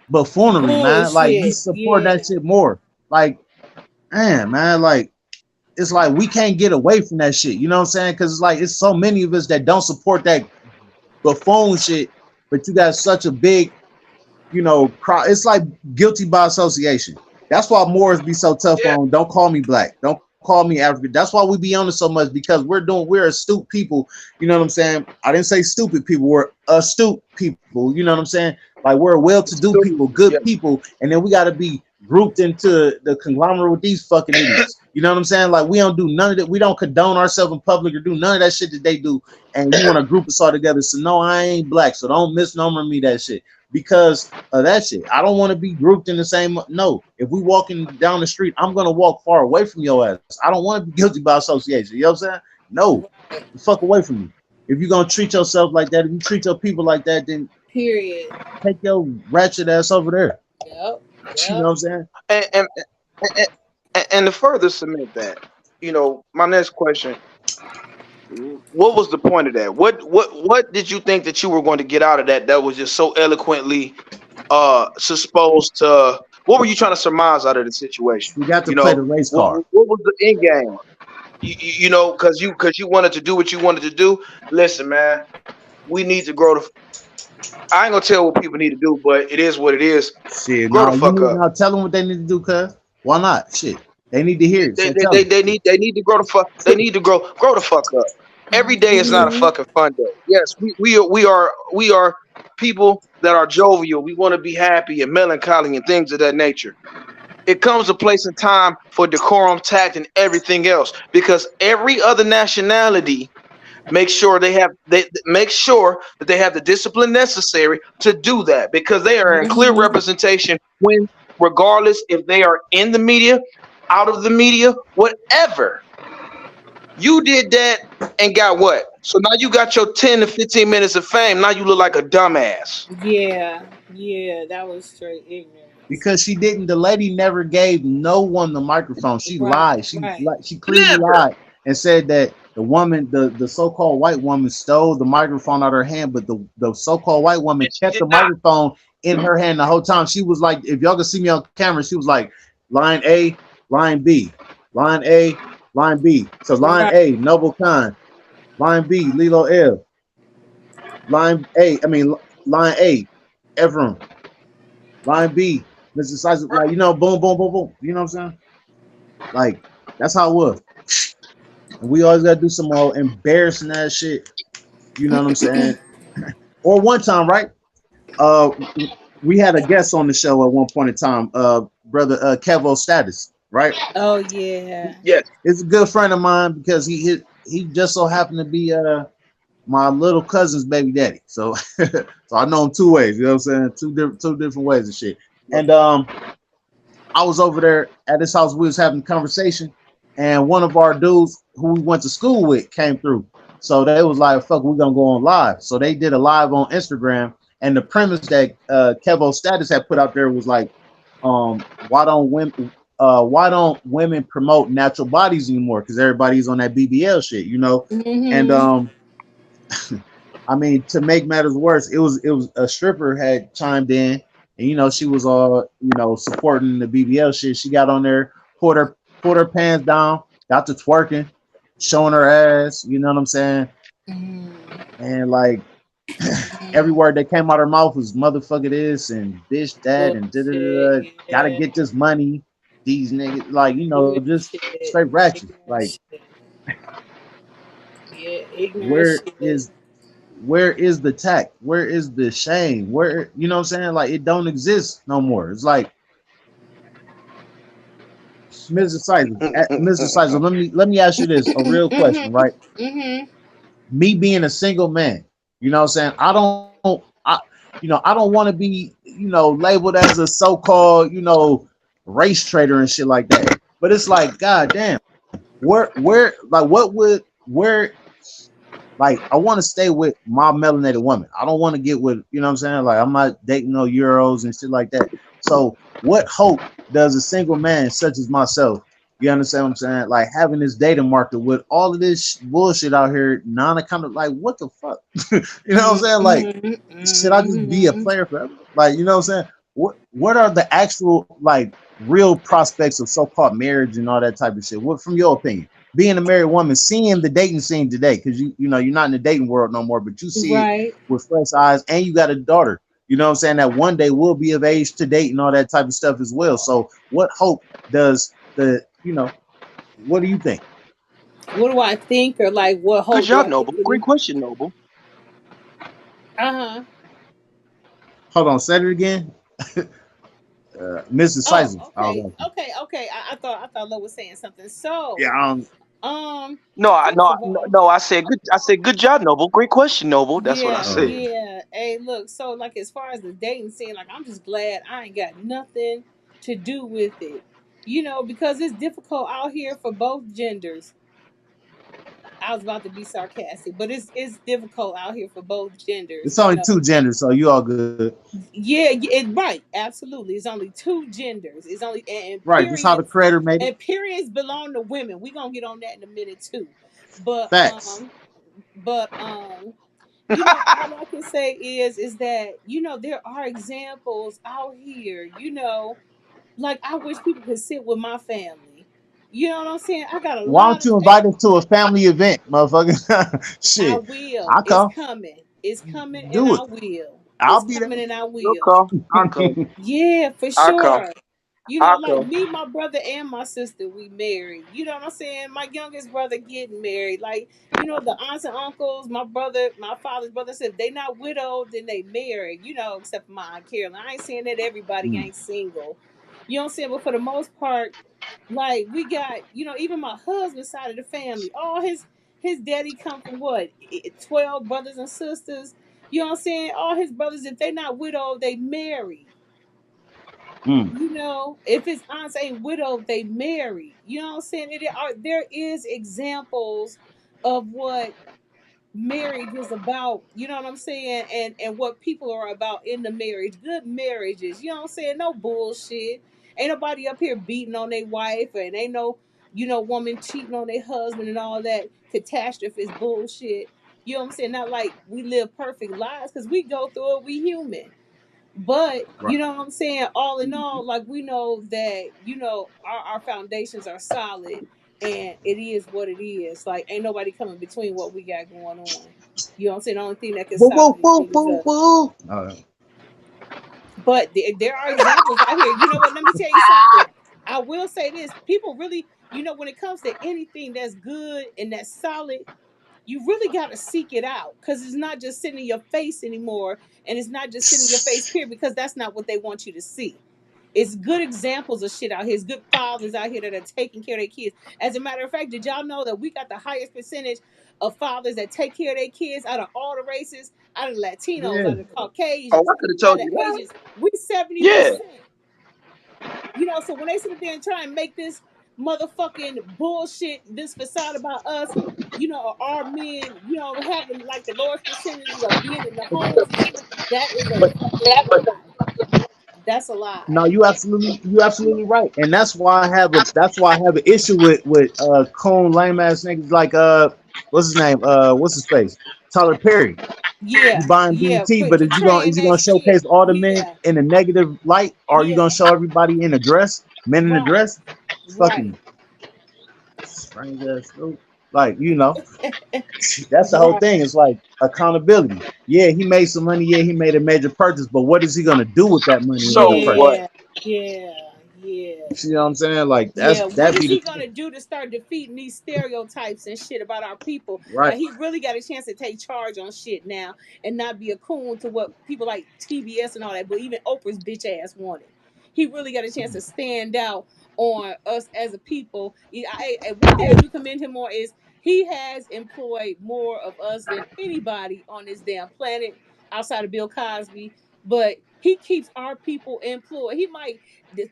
buffoonery, man. Like we Bullshit. support Yeah. that shit more. Like, man, like it's like we can't get away from that shit. You know what I'm saying? Because it's like it's so many of us that don't support that buffoon shit, but you got such a big, crowd. It's like guilty by association. That's why Moors be so tough Yeah. on. Don't call me black. Don't call me African. That's why we be on it so much because we're astute people. You know what I'm saying? I didn't say stupid people. We're astute people. You know what I'm saying? Like we're well-to-do people, good Yeah. people, and then we got to be grouped into the conglomerate with these fucking idiots. You know what I'm saying? Like we don't do none of that. We don't condone ourselves in public or do none of that shit that they do. And you want to group us all together. So no, I ain't black. So don't misnomer me that shit because of that shit. I don't want to be grouped in the same. No, if we walking down the street, I'm gonna walk far away from your ass. I don't want to be guilty by association. You know what I'm saying? No, Right. the fuck away from me. If you're gonna treat yourself like that, if you treat your people like that, then Period. take your ratchet ass over there. Yep. You know Yep. what I'm saying? And and to further cement that, my next question: what was the point of that? What did you think that you were going to get out of that? That was just so eloquently supposed to. What were you trying to surmise out of the situation? We got to You play the know, race what, card. what was the end game? Because you wanted to do what you wanted to do. Listen, man, we need to grow the. I ain't gonna tell what people need to do, but it is what it is. Shit, Grow the no, you fuck need up. now tell them what they need to do, cuz. Why not? Shit. They need to hear it. They, So they, tell they, them. they need to grow the fuck. They need to grow the fuck up. Every day is not a Mm-hmm. fucking fun day. Yes, we are people that are jovial. We want to be happy and melancholy and things of that nature. It comes a place and time for decorum, tact, and everything else because every other nationality make sure that they have the discipline necessary to do that because they are in clear Mm-hmm. representation when regardless if they are in the media, out of the media, whatever. You did that and got what? So now you got your 10 to 15 minutes of fame. Now you look like a dumbass. Yeah. Yeah. That was straight ignorance. Because she didn't, the lady never gave no one the microphone. She Right. lied. Right. She clearly Never. lied and said that the woman, the so-called white woman stole the microphone out of her hand, but the so-called white woman And she kept did the not. microphone in her hand the whole time. She was like, if y'all can see me on camera, she was like, line A, line B, line A, line B. So line Right. A, Noble Khan, line B, Lillo L, line A, Ephraim, line B, Mr. Sizer, like, boom, boom, boom, boom. You know what I'm saying? Like, that's how it was. And we always gotta do some more embarrassing ass shit. You know what I'm saying? Or one time, right? Uh we had a guest on the show at one point in time, brother Kevo Status, right? Oh yeah. Yes. It's a good friend of mine because he just so happened to be my little cousin's baby daddy. So so I know him two ways, you know what I'm saying? Two different ways of shit. And I was over there at his house. We was having a conversation, and one of our dudes who we went to school with came through. So they was like, "Fuck, we're gonna go on live." So they did a live on Instagram, and the premise that Kevo Status had put out there was like, why don't women promote natural bodies anymore? Because everybody's on that BBL shit, you know. And Mm-hmm. I mean, to make matters worse, it was a stripper had chimed in, and you know she was all supporting the BBL shit. She got on there, pulled her pants down, got to twerking, showing her ass. You know what I'm saying? And like every word that came out her mouth was motherfucker this and bitch that and da da Bullshit. da. Gotta Yeah. get this money. These niggas, like Ignorant just shit. straight ratchet. Ignorant Like shit. Yeah. Ignorant where shit. is where is the tact? Where is the shame? Where what I'm saying? Like it don't exist no more. It's like Mr. Sizer, Mr. Sizer, let me ask you this, a real question, Mm-hmm. right? Mm-hmm. Me being a single man, what I'm saying? I don't want to be, labeled as a so-called, race trader and shit like that. But it's like, god damn, where like what would where like I want to stay with my melanated woman. I don't want to get with, what I'm saying? Like I'm not dating no Euros and shit like that. So what hope does a single man such as myself, you understand what I'm saying? Like having this data market with all of this bullshit out here, non kind of like what the fuck? You know what I'm saying? Like Mm-hmm. should I just be a Mm-hmm. player forever? Like, you know what I'm saying? What are the actual like real prospects of so-called marriage and all that type of shit? What from your opinion? Being a married woman, seeing the dating scene today, because you're not in the dating world no more, but you see it Right. with fresh eyes, and you got a daughter. You know what I'm saying? That one day will be of age to date and all that type of stuff as well. So, what hope does what do you think? What do I think, or like what Good hope do job, I think Noble. it Great is? question, Noble. Uh-huh. Hold on, say it again, Mrs. Oh, Sizer. I okay. was asking. Okay. I thought Lo was saying something. So, Yeah, um, No, first of all, no. I said good. I said good job, Noble. Great question, Noble. That's what I yeah, said. okay. yeah. Hey, look, so like as far as the dating scene, like I'm just glad I ain't got nothing to do with it. Because it's difficult out here for both genders. I was about to be sarcastic, but it's difficult out here for both genders. It's only two genders, so you all good. Yeah, right, absolutely. It's only two genders. It's only and Right, just how the periods, creator made it. and periods belong to women. We gonna get on that in a minute too, but Facts. all I can say is that there are examples out here. Like I wish people could sit with my family. You know what I'm saying? I got a Why lot don't of. you invite us to a family event, motherfucker? I Shit, will. I It's come. coming. It's coming, and Do I it. will. It's I'll be coming, and I You'll will. come. I'll come. Yeah, for I'll come. sure. I'll Like come. me, my brother, and my sister, we married. You know what I'm saying? My youngest brother getting married. Like, the aunts and uncles, my brother, my father's brother said if they not widowed, then they married, except for my Aunt Carolyn. I ain't saying that everybody Mm, ain't single. You know what I'm saying? But for the most part, like we got, even my husband's side of the family, all his daddy come from what? 12 brothers and sisters. You know what I'm saying? All his brothers, if they not widowed, they married. mm. If his aunts ain't widowed, they married. You know what I'm saying? There is examples of what marriage is about. You know what I'm saying? And what people are about in the marriage. Good marriages. You know what I'm saying? No bullshit. Ain't nobody up here beating on their wife, and ain't no woman cheating on their husband and all that catastrophe is bullshit. You know what I'm saying? Not like we live perfect lives because we go through it. We human. But Right. you know what I'm saying? All in all, like we know that, our foundations are solid, and it is what it is. Like ain't nobody coming between what we got going on. You know what I'm saying? The only thing that can Woo, stop woo, woo, anything is woo, us. woo. But there are examples out here. You know what? Let me tell you something. I will say this. People really, when it comes to anything that's good and that's solid, you really got to seek it out because it's not just sitting in your face anymore, and it's not just sitting in your face period, because that's not what they want you to see. It's good examples of shit out here. It's good fathers out here that are taking care of their kids. As a matter of fact, did y'all know that we got the highest percentage of fathers that take care of their kids out of all the races, out of the Latinos, out Yeah. of the Oh, Caucasians, I could have out told of you the that. Asians? We seventy Yeah. percent. So when they sit up there and try and make this motherfucking bullshit, this facade about us, our men, having like the lowest percentages of being in the homes and shit, that is a fucking lie. That's a lie. No, you absolutely right, and that's why I have an issue with coon lame ass niggas like what's his name, what's his face, Tyler Perry. You Yeah, buying yeah, BT, but portraying is you that gonna shit. showcase all the men Yeah, in a negative light, or are you gonna yeah, show everybody in a dress, men in a right, dress? right, Fucking strange ass dude. Like that's the whole right. thing. It's like accountability. Yeah, he made some money. Yeah, he made a major purchase, but what is he gonna do with that money in So the purchase? what? Yeah, yeah, yeah. You see what I'm saying? Like Yeah, what that is be the he thing. gonna do to start defeating these stereotypes and shit about our people? Right. Like he really got a chance to take charge on shit now and not be a coon to what people like TBS and all that, but even Oprah's bitch ass wanted. He really got a chance to stand out on us as a people. And one thing I do commend him on is he has employed more of us than anybody on this damn planet outside of Bill Cosby. But he keeps our people employed. He might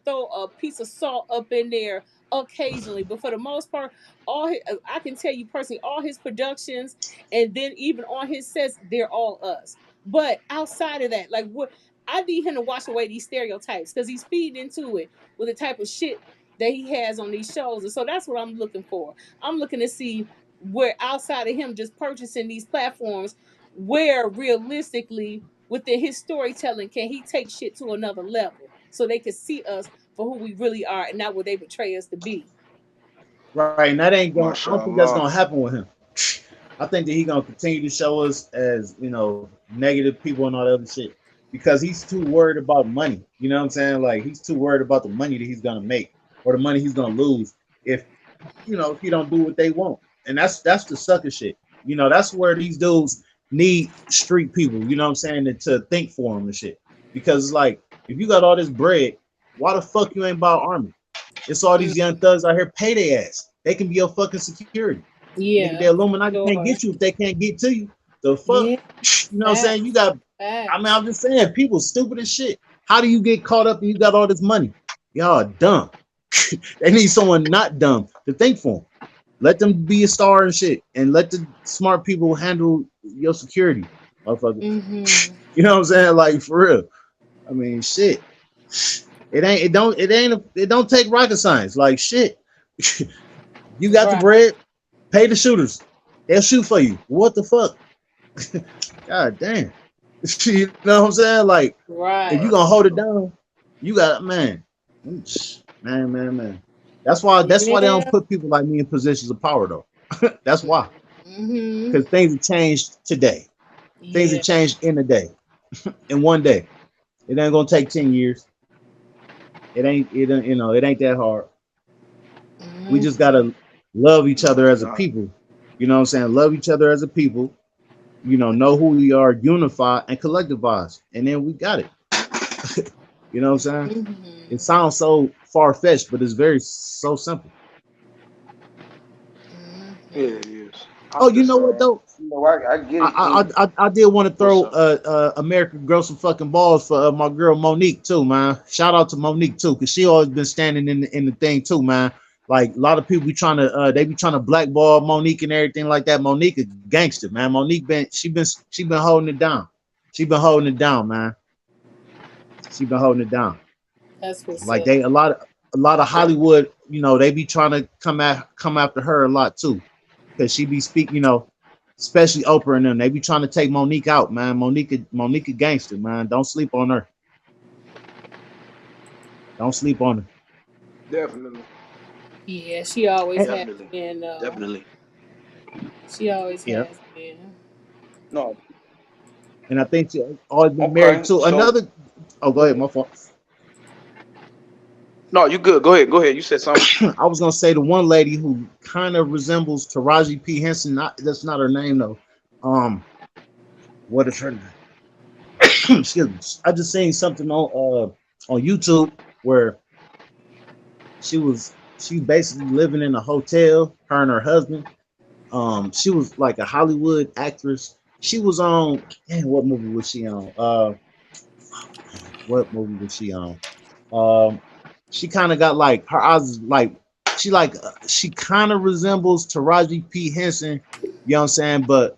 throw a piece of salt up in there occasionally, but for the most part, I can tell you personally, all his productions and then even on his sets, they're all us. But outside of that, like what I need him to wash away these stereotypes because he's feeding into it with the type of shit that he has on these shows, and so that's what I'm looking for. I'm looking to see where outside of him just purchasing these platforms, where realistically within his storytelling can he take shit to another level so they can see us for who we really are and not what they betray us to be. Right. And that ain't going. I don't think that's Mashallah. gonna happen with him. I think that he's gonna continue to show us as negative people and all that other shit because he's too worried about money. You know what I'm saying? Like he's too worried about the money that he's gonna make or the money he's gonna lose if if he don't do what they want. And that's the sucker shit. That's where these dudes need street people. You know what I'm saying? To think for them and shit. Because it's like if you got all this bread, why the fuck you ain't about army? It's all these young thugs out here pay their ass. They can be your fucking security. Nigga, the Yeah, for Illuminati can't sure. get you if they can't get to you. The fuck? Yeah, You know what I'm saying? You facts, got, I'm facts. just saying, people stupid as shit. How do you get caught up and you got all this money? Y'all dumb. They need someone not dumb to think for them. Let them be a star and shit. And let the smart people handle your security, motherfucker. Mm-hmm. You know what I'm saying? Like, for real. I mean, shit. It don't take rocket science. Like, shit. You got the Right, bread, pay the shooters. They'll shoot for you. What the fuck? God damn. You know what I'm saying? Like, if you right. gonna hold it down, you got man. Man. That's why they don't Yeah. put people like me in positions of power though. That's why. Mm-hmm. Because things have changed today. Things have Yeah. changed in a day. In one day. It ain't gonna take 10 years. It ain't that hard. We just Mm-hmm. gotta love each No, other it's as a not. people. You know what I'm saying? Love each other as a people. Know who we are, unify and collectivize. And then we got it. You know what I'm saying? Mm-hmm. It sounds so far fetched, but it's very so simple. Yeah, Mm-hmm. it is. Oh, I'm you just know what though? I get it, I King. I I, I did want to What's throw up? America grow some fucking balls for my girl Monique too, man. Shout out to Monique too, cause she always been standing in the thing too, man. Like a lot of people be trying to they be trying to blackball Monique and everything like that. Monique a gangster, man. Monique she been holding it down. She been holding it down, man. She been holding it down. That's what's Like up. they a lot of Hollywood, they be trying to come after her a lot too, because she be especially Oprah and them. They be trying to take Monique out, man. Monique a gangster, man. Don't sleep on her. Don't sleep on her. Definitely. Yeah, she always And, has Definitely. been. Definitely. She always yeah, has been. No. and I think she always been married Okay. to So another. Oh, go go ahead, ahead. my fault. No, you good. Go ahead. Go ahead. You said something. I was gonna say the one lady who kind of resembles Taraji P Henson. That's not her name though. Um, what is her name? Excuse me. I just seen something on YouTube where she basically living in a hotel, her and her husband. She was like a Hollywood actress. She was on, man, what movie was she on? What movie was she on? Um, she kind of got like her eyes like she kind of resembles Taraji P Henson. You know what I'm saying? But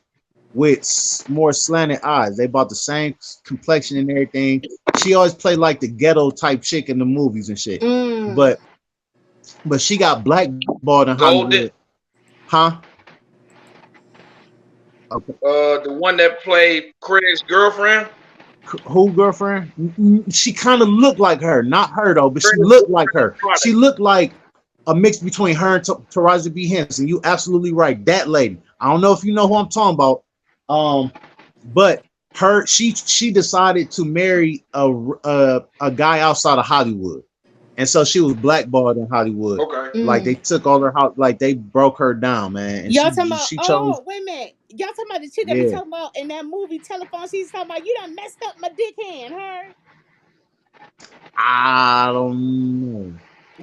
with more slanted eyes. They bought the same complexion and everything. She always played like the ghetto type chick in the movies and shit. Mm. But she got blackballed in Hollywood. Golden, Huh? Okay. the one that played Craig's girlfriend. Who girlfriend? She kind of looked like her, not her though, but she Craig's looked like her. product. She looked like a mix between her and Taraji B. Henson. You absolutely right. That lady. I don't know if you know who I'm talking about. But she decided to marry a guy outside of Hollywood, and so she was blackballed in Hollywood. Okay. Like they took all her house, like they broke her down, man. And Y'all talking about? she chose. Oh, wait a minute. Y'all talking about the chick that we Yeah, talking about in that movie Telephone? She's talking about you done messed up my dick hand. Her. I don't know.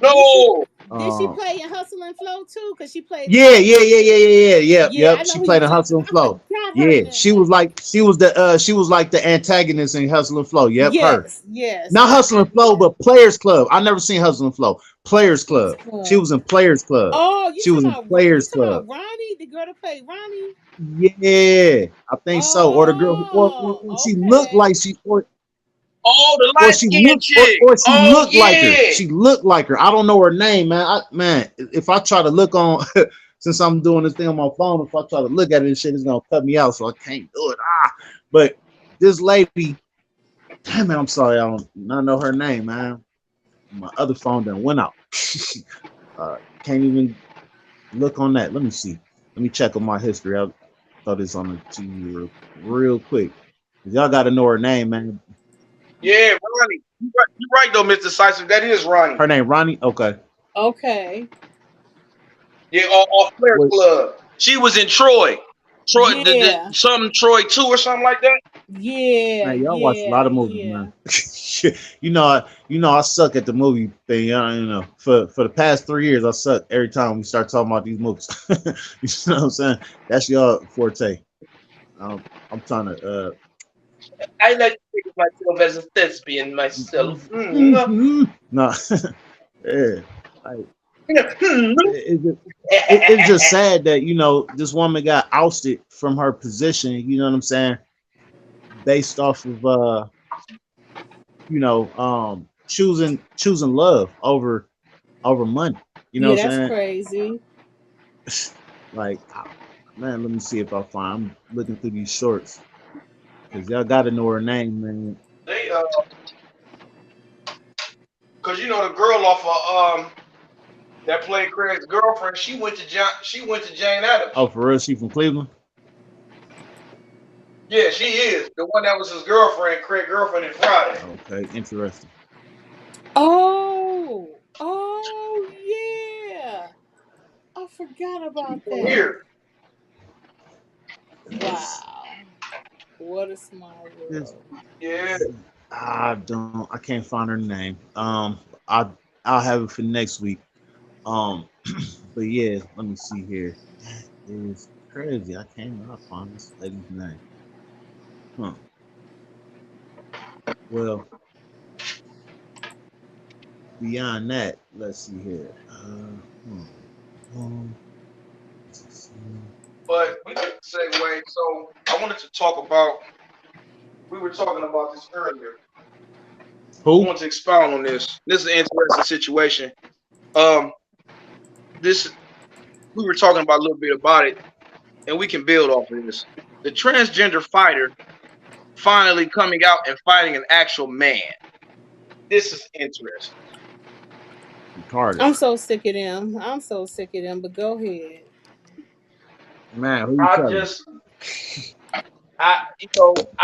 Did she? No, Did she Um, play in Hustle and Flow too? Cause she played. yeah. I know She who you played in talking Hustle about. and I Flow. forgot her Yeah, name. she was like the antagonist in Hustle and Flow. Yep, her. Yes, yes. Not Hustle and Flow, Yeah. but Players Club. I never seen Hustle and Flow. Players Players Club. She Club. was in Players Club. Oh, She was in you Players talking Club. about Ronnie, the girl that played Ronnie? Yeah, I think so. Or the girl, or Oh, she looked okay. like she, oh, the light skinned chick. or she Oh looked like her. yeah. She looked like her. I don't know her name, man. If I try to look on, since I'm doing this thing on my phone, if I try to look at it and shit, it's gonna cut me out, so I can't do it. But this lady, damn it, I'm sorry, I don't not know her name, man. My other phone done went out. Can't even look on that. Let me see. Let me check on my history. I thought this on the TV real quick. Y'all got to know her name, man. Yeah, Ronnie. You're right though, Mr. Decisive. That is Ronnie. Her name Ronnie. Okay. Okay. Yeah, off Players What? Club. She was in Troy. Troy, Yeah. something Troy 2 or something like that. Yeah. Man, y'all watch a Yeah. lot of movies, Yeah. man. I suck at the movie thing. For the past 3 years, I suck every time we start talking about these movies. You know what I'm saying? That's your forte. I'm trying to. I like to think of myself as a thespian myself. No, yeah. Like, it's just sad that this woman got ousted from her position. You know what I'm saying? Based off of choosing love over money. You know Yeah, what I'm that's saying? crazy. Like, man, let me see if I find. I'm looking through these shorts because y'all got to know her name, man. They cause the girl off of that played Craig's girlfriend, she went to Jane Addams. Oh, for real? She from Cleveland? Yeah, she is the one that was his girlfriend, Craig's girlfriend in Friday. Okay, interesting. Oh. Yeah. I forgot about that. Weird. Wow. What a small This, world. Yeah. I can't find her name. I'll have it for next week. Um, but yeah, let me see here. That is crazy. I cannot find this lady's name. Huh. Well, beyond that, let's see here. But we could segue. So I wanted to talk about. We were talking about this earlier. I Who? want to expound on this. This is an interesting situation. Um, this we were talking about a little bit about it, and we can build off of this. The transgender fighter finally coming out and fighting an actual man. This is interesting. Retarded. I'm so sick of them. But go ahead. Man, who you I telling? just, I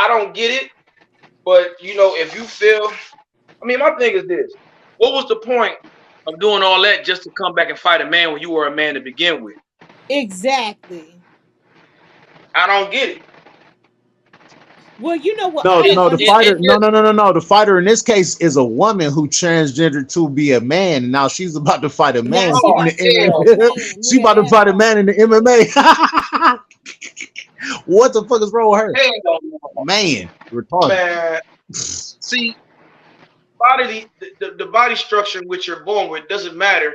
don't get it, but if you feel, I mean, my thing is this: what was the point of doing all that just to come back and fight a man when you were a man to begin with? Exactly. I don't get it. Well, you know what? No, I It, don't no, the fighter. it, understand. it just, No. The fighter in this case is a woman who transgendered to be a man, and now she's about to fight a Now man she oh in the about to fight a hell MMA. no. man. She Yeah, about to that fight a part. man in the MMA. What the fuck is wrong with her? Hell no. Man, retarded. Man, see, the body structure in which you're born with doesn't matter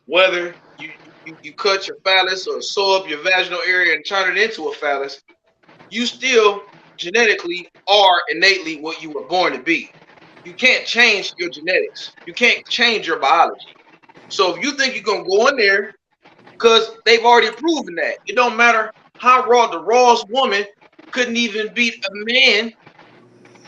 whether you cut your phallus or sew up your vaginal area and turn it into a phallus. you still genetically are innately what you were born to be. You can't change your genetics. You can't change your biology. So if you think you're gonna go in there, because they've already proven that it don't matter how raw the rawest woman couldn't even beat a man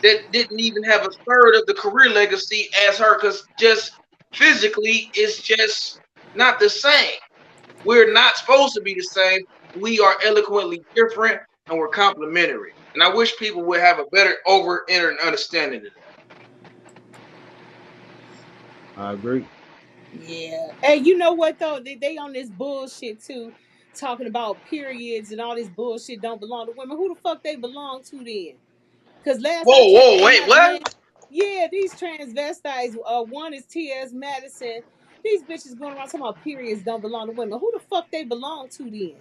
that didn't even have a third of the career legacy as her, because just physically it's just not the same. We're not supposed to be the same. We are eloquently different and we're complementary. And I wish people would have a better over understanding of that. I agree. Yeah. Hey, you know what though? They on this bullshit too, talking about periods and all this bullshit don't belong to women. Who the fuck they belong to then? Cause last I Whoa, checked, whoa, ain't wait, not man. what? Yeah, these transvestites. One is T.S. Madison. These bitches going around talking about periods don't belong to women. Who the fuck they belong to then?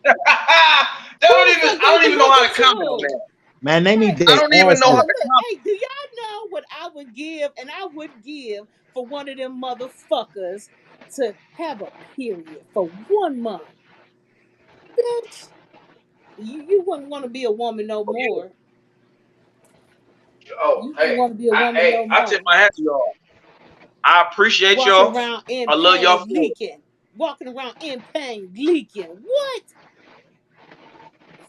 that Who don't the even fuck I they don't even know how belong to comment on to? that. Man, they need Right. I their don't even ass know how Look, whooped. to look. comment. Hey, do y'all know what I would give and I would give for one of them motherfuckers to have a period for 1 month? Bitch, you wouldn't want to be a woman no Oh, yeah. more. Oh, You wouldn't hey, want to be a woman no I tip more. my hat to y'all. I appreciate Walking y'all. around in I love y'all pain, for it. leaking. Walking around in pain, leaking. What?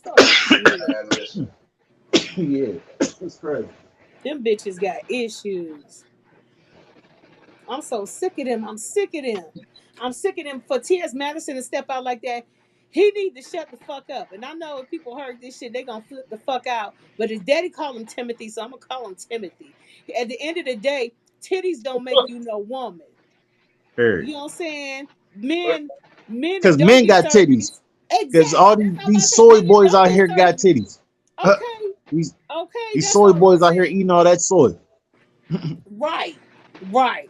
Fuck out of here. Man, listen. Yeah, it's crazy. Them bitches got issues. I'm so sick of them. I'm sick of them. I'm sick of them. For T.S. Madison to step out like that, he need to shut the fuck up. And I know if people heard this shit, they gonna flip the fuck out. But his daddy called him Timothy, so I'm gonna call him Timothy. At the end of the day, titties don't make you no woman. Period. You know what I'm saying? Men that Because don't men get got titties. surgeries. Because all Exactly. That's what I'm about these to say. soy Men that boys don't out get here got surgeries. titties. Okay. these Okay. these That's soy all I'm boys out here saying. eating all that soy, Right. Right.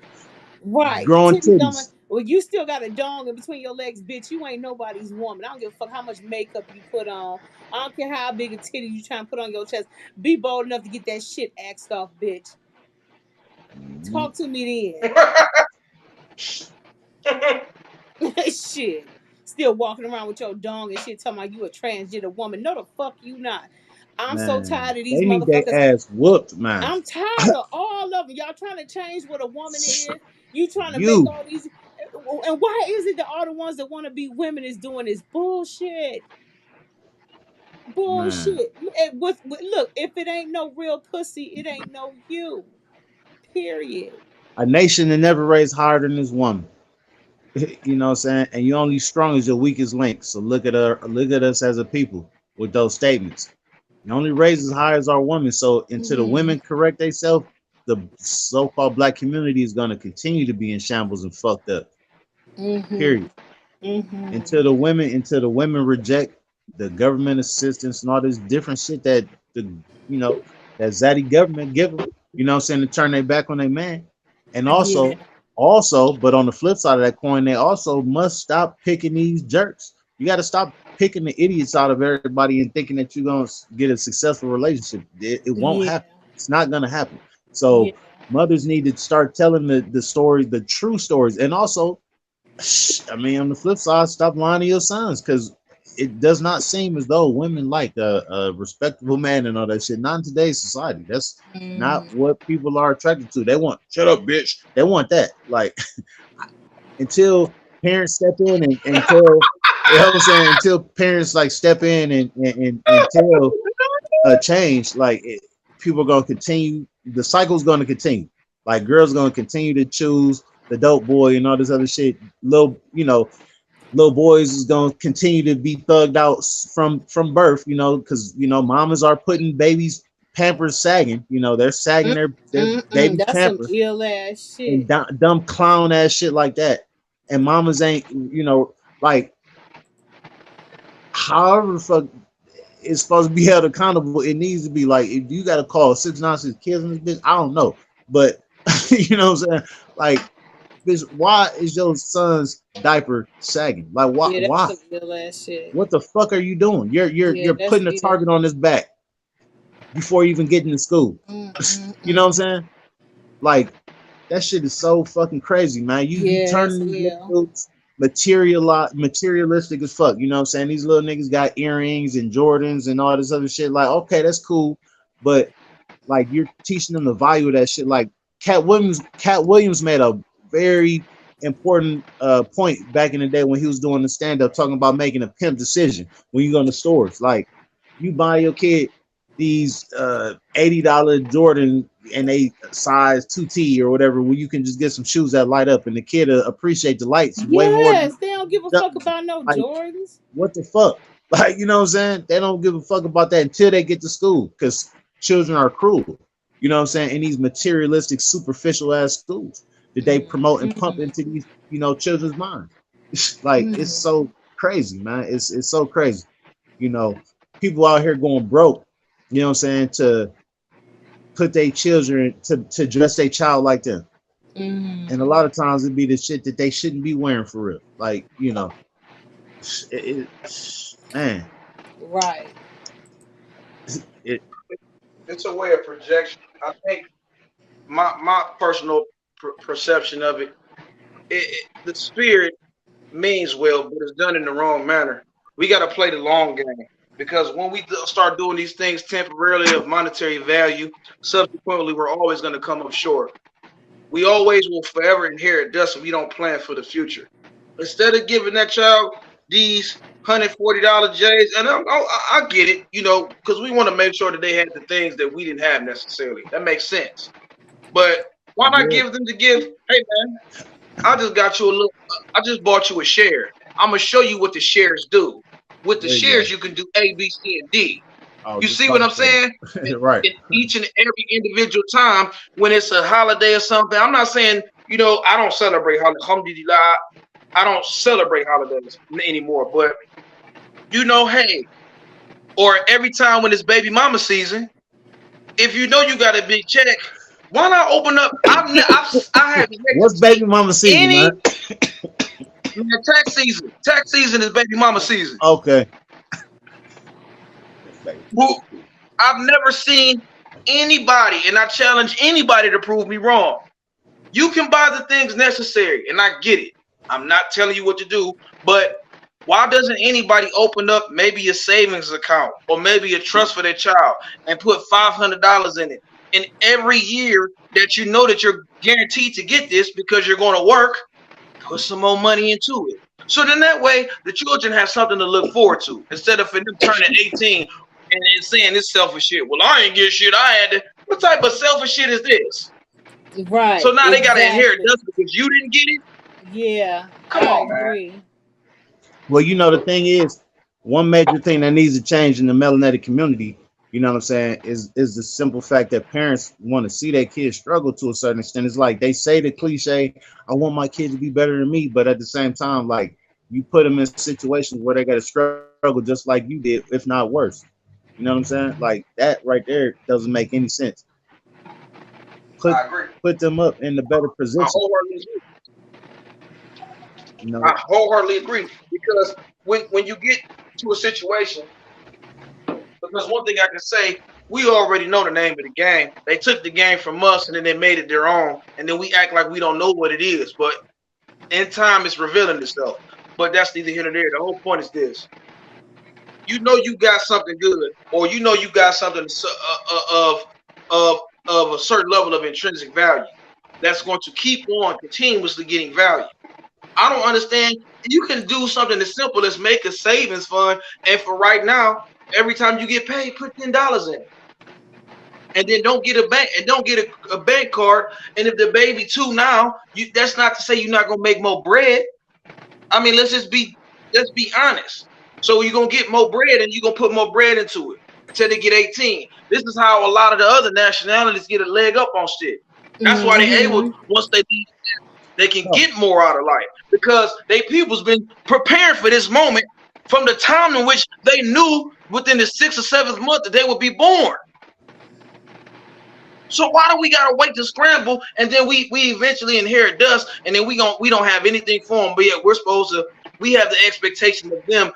Right. growing Titties don't make, titties. well, you still got a dong in between your legs, bitch. You ain't nobody's woman. I don't give a fuck how much makeup you put on. I don't care how big a titty you trying to put on your chest. Be bold enough to get that shit axed off, bitch. Mhm. Talk to me then. Shit. Still walking around with your dong and shit talking about you a transgender woman. No, the fuck you not. I'm so Man, tired of these they need their motherfuckers. ass whooped, man. I'm tired of all of them. Y'all trying to change what a woman is. You trying to make You, all these. And why is it that all the ones that want to be women is doing this bullshit? man, Bullshit. Look, if it ain't no real pussy, it ain't no you. Period. a nation that never raised higher than this woman. You know what I'm saying? And you only strong as your weakest link. So look at us as a people with those statements. You only raise as high as our women. So until the Mm-hmm. women correct themselves, the so-called black community is going to continue to be in shambles and fucked up. Mm-hmm. Period. Mm-hmm. Until the women reject the government assistance and all this different shit that the you know that zaddy government give them. You know what I'm saying, to turn their back on their man. And Yeah. also, but on the flip side of that coin, they also must stop picking these jerks. You got to stop picking the idiots out of everybody and thinking that you're gonna get a successful relationship. It won't Yeah. happen. It's not gonna happen. Yeah. So mothers need to start telling the story, the true stories, and also, I mean, on the flip side, stop lying to your sons, because it does not seem as though women like a respectable man and all that shit. Not in today's society. That's Mm-hmm. not what people are attracted to. They want shut up, bitch. They want that. Like until parents step in and tell, you know what I'm saying? Until parents like step in and tell a change, like people are gonna continue. The cycle's gonna continue. Like girls gonna continue to choose the dope boy and all this other shit. Little boys is gonna continue to be thugged out from birth, because mamas are putting babies pampers sagging, they're sagging their Mm-mm. baby That's some pampers ill ass and shit. dumb clown ass shit like that. And mamas ain't, like, however the fuck it's supposed to be held accountable, it needs to be like, if you gotta call 696 kids in this bitch, I don't know. But you know what I'm saying? Like, bitch, why is your son's diaper sagging? Like, why? Yeah, that's Why? some ill ass shit. What the fuck are you doing? You're you're Yeah, you're that's putting a ill. target on his back before you even getting to school. You know what I'm Mm-mm-mm. saying? Like, that shit is so fucking crazy, man. You Yeah, that's turning these little ill. dudes, materialistic as fuck. You know what I'm saying? These little niggas got earrings and Jordans and all this other shit. Like, okay, that's cool, but like you're teaching them the value of that shit. Like Cat Williams made a very important point back in the day when he was doing the stand up, talking about making a pimp decision when you go in the stores. Like, you buy your kid these $80 Jordan and they size 2T or whatever, where you can just get some shoes that light up and the kid appreciate the lights way more than Yes, they don't give a fuck about no like Jordans. what the fuck. Like, you know what I'm saying? They don't give a fuck about that until they get to school, because children are cruel. You know what I'm saying? In these materialistic, superficial ass schools that they promote and pump into these, children's minds. Like, it's so crazy, man. It's so crazy. You know, people out here going broke, you know what I'm saying, to put their children to dress their child like them. And a lot of times it'd be the shit that they shouldn't be wearing for real. Like, man. Right. It's a way of projection. I think my personal perception of it, the spirit means well, but it's done in the wrong manner. We got to play the long game, because when we start doing these things temporarily of monetary value, subsequently we're always going to come up short. We always will forever inherit dust if we don't plan for the future. Instead of giving that child these $140 J's, and I get it, because we want to make sure that they had the things that we didn't have necessarily. That makes sense. But why not give them the gift? Hey man, I just bought you a share. I'm gonna show you what the shares do. With the shares, you can do A, B, C, and D. You see what I'm saying? Right. In each and every individual time when it's a holiday or something. I'm not saying, I don't celebrate Alhamdulillah. I don't celebrate holidays anymore. But, hey, or every time when it's baby mama season, if you know you got a big check, why not open up? I have what's baby mama season, man? Tax season. Tax season is baby mama season. Okay. Well, I've never seen anybody, and I challenge anybody to prove me wrong. You can buy the things necessary, and I get it. I'm not telling you what to do, but why doesn't anybody open up maybe a savings account or maybe a trust for their child and put $500 in it? And every year that you know that you're guaranteed to get this because you're going to work, put some more money into it. So then that way the children have something to look forward to, instead of for them turning 18 and saying this selfish shit. Well, I ain't get shit. I had to. What type of selfish shit is this? Right. So now they got to inherit dust because you didn't get it? Yeah. Come on, man. Well, the thing is, one major thing that needs to change in the melanated community, you know what I'm saying, is the simple fact that parents want to see their kids struggle to a certain extent. It's like they say the cliche, I want my kid to be better than me, but at the same time, like, you put them in situations where they got to struggle just like you did, if not worse. You know what I'm saying? Like, that right there doesn't make any sense. I agree. Put them up in the better position. I wholeheartedly agree, because when you get to a situation, because one thing I can say, we already know the name of the game. They took the game from us and then they made it their own, and then we act like we don't know what it is. But in time, it's revealing itself. But that's neither here nor there. The whole point is this: you got something good, or you got something of a certain level of intrinsic value that's going to keep on continuously getting value. I don't understand. You can do something as simple as make a savings fund, and for right now, every time you get paid, put $10 in it, and then don't get a bank card. And if the baby 2 now, that's not to say you're not gonna make more bread. I mean, let's be honest. So you're gonna get more bread, and you're gonna put more bread into it until they get 18. This is how a lot of the other nationalities get a leg up on shit. That's why they're able, once they leave, they can get more out of life, because they people's been preparing for this moment from the time in which they knew within the 6th or 7th month that they would be born. So why do we gotta wait to scramble, and then we eventually inherit dust, and then we don't have anything for them, but yet we have the expectation of them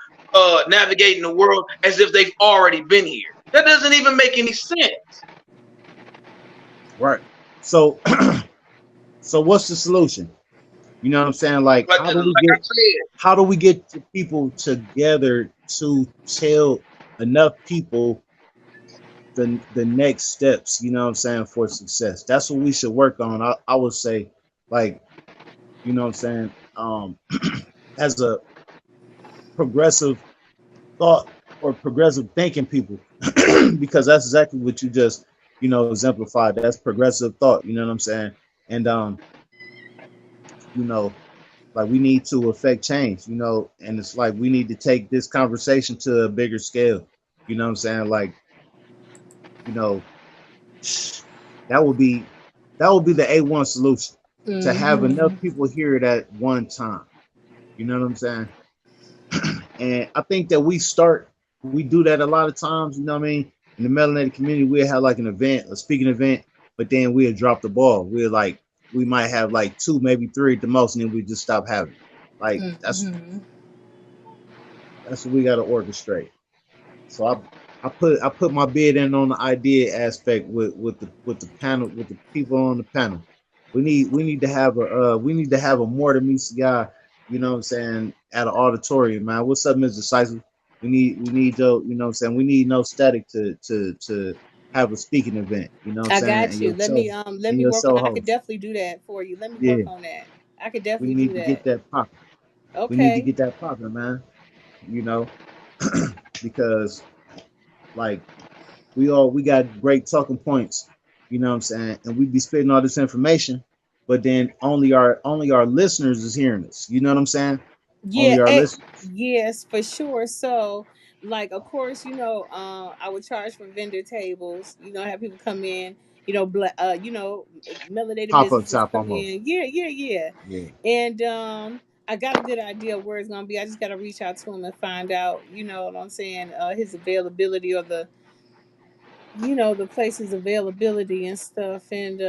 navigating the world as if they've already been here. That doesn't even make any sense. Right. So so what's the solution? You know what I'm saying? Like, like I said, how do we get the people together to tell enough people the next steps, you know what I'm saying, for success? That's what we should work on. I would say, like, you know what I'm saying, as a progressive thought or progressive thinking people, because that's exactly what you just, exemplified. That's progressive thought, you know what I'm saying? And you know, like, we need to affect change, and it's like we need to take this conversation to a bigger scale. You know what I'm saying? Like, you know, that would be the A1 solution, to have enough Mm-hmm. people hear it at one time. You know what I'm saying? And I think that we do that a lot of times, you know what I mean? In the melanated community, we'll have like an event, a speaking event, but then we'll drop the ball. We might have like two, maybe three at the most, and then we just stop having it. Like, Mm-hmm. that's what we gotta orchestrate. So I put my bid in on the idea aspect with the panel, with the people on the panel. We need to have a more than meets the eye, you know what I'm saying, at an auditorium, man. What's up, Mr. Decisive? We need Joe, you know what I'm saying? We need no static to have a speaking event, you know what I'm I saying? got you. Let And me your work on. show I could host. definitely do that for you. Let me work Yeah, on that. I could we definitely do need to get that. that popping. We need to Okay. get that popping, man. You know, because, like, we got great talking points, you know what I'm saying, and we be spitting all this information, but then only our listeners is hearing us. You know what I'm saying? Yeah, Only our listeners. yes, for sure. So, like, of course, I would charge for vendor tables. Have people come in. Melanated Pop up businesses shop come almost. in. Yeah, yeah, yeah. Yeah. And I got a good idea of where it's gonna be. I just gotta reach out to him and find out. You know what I'm saying? His availability, or the place's availability and stuff. And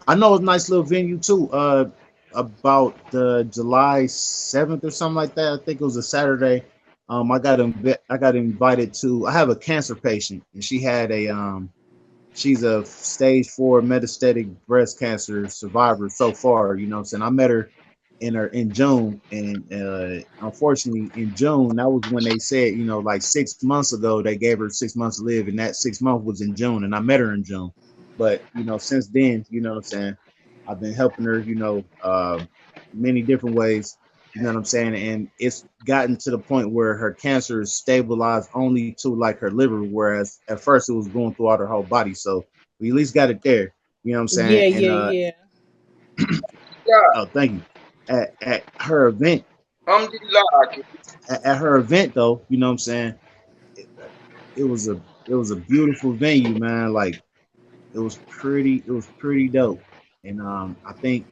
I know a nice little venue too. About July 7th or something like that. I think it was a Saturday. I got invited to. I have a cancer patient, and she's a stage 4 metastatic breast cancer survivor so far. You know what I'm saying? I met her in June, and unfortunately in June, that was when they said, like 6 months ago, they gave her 6 months to live, and that 6 month was in June, and I met her in June. But since then, you know what I'm saying, I've been helping her, many different ways. You know what I'm saying? And it's gotten to the point where her cancer is stabilized only to like her liver, whereas at first it was going throughout her whole body. So we at least got it there. You know what I'm yeah, saying? And yeah, yeah. yeah, oh, thank you. At her event, alhamdulillah. at her event though, you know what I'm saying? It, it was a beautiful venue, man. Like, it was pretty dope. And I think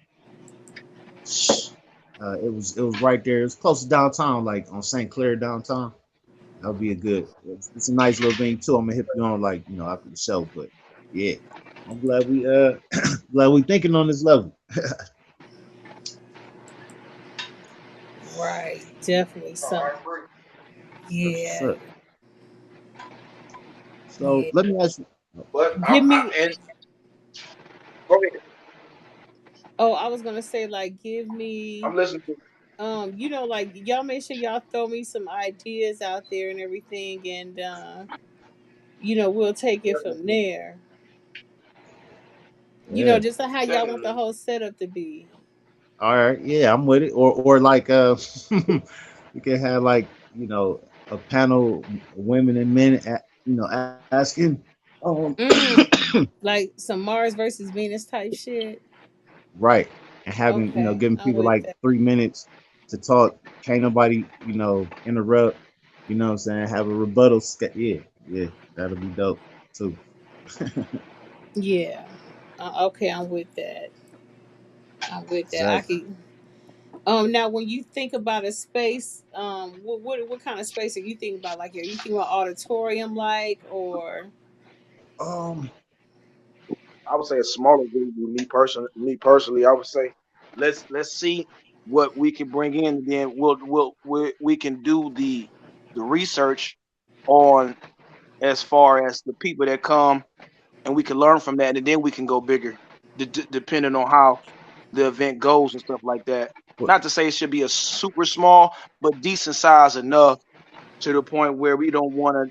it was right there. It was close to downtown, like on St. Clair downtown. That would be a good. It's a nice little venue too. I'm gonna hit you on, like, after the show, but yeah, I'm glad we glad we thinking on this level. Right. Definitely No, I something. agree. That's what's Yeah. up. So Yeah. let me ask you. But Give me. and go ahead. Oh, I was gonna say, like, give me. I'm listening to Like, y'all make sure y'all throw me some ideas out there and everything, and we'll take it from you. there. Yeah. Just how y'all want the Definitely. whole setup to be. All right. Yeah, I'm with it. Or like we can have, like, a panel of women and men, asking. Mm, like some Mars versus Venus type shit. Right. And having, Okay, giving I'm people with like that. 3 minutes to talk. Can't nobody, interrupt. You know what I'm saying? Have a rebuttal. Yeah, yeah, that'll be dope too. Yeah. Okay, I'm with that. I'm with that. I Exactly. can. Now, when you think about a space, what kind of space are you thinking about? Like, are you thinking about auditorium, like, or? Um, I would say a smaller venue. Me personally, I would say let's see what we can bring in, and then we can do the research on as far as the people that come, and we can learn from that, and then we can go bigger, depending on how. the event goes and stuff like that. What Not to say it should be a super small, but decent size enough to the point where we don't want to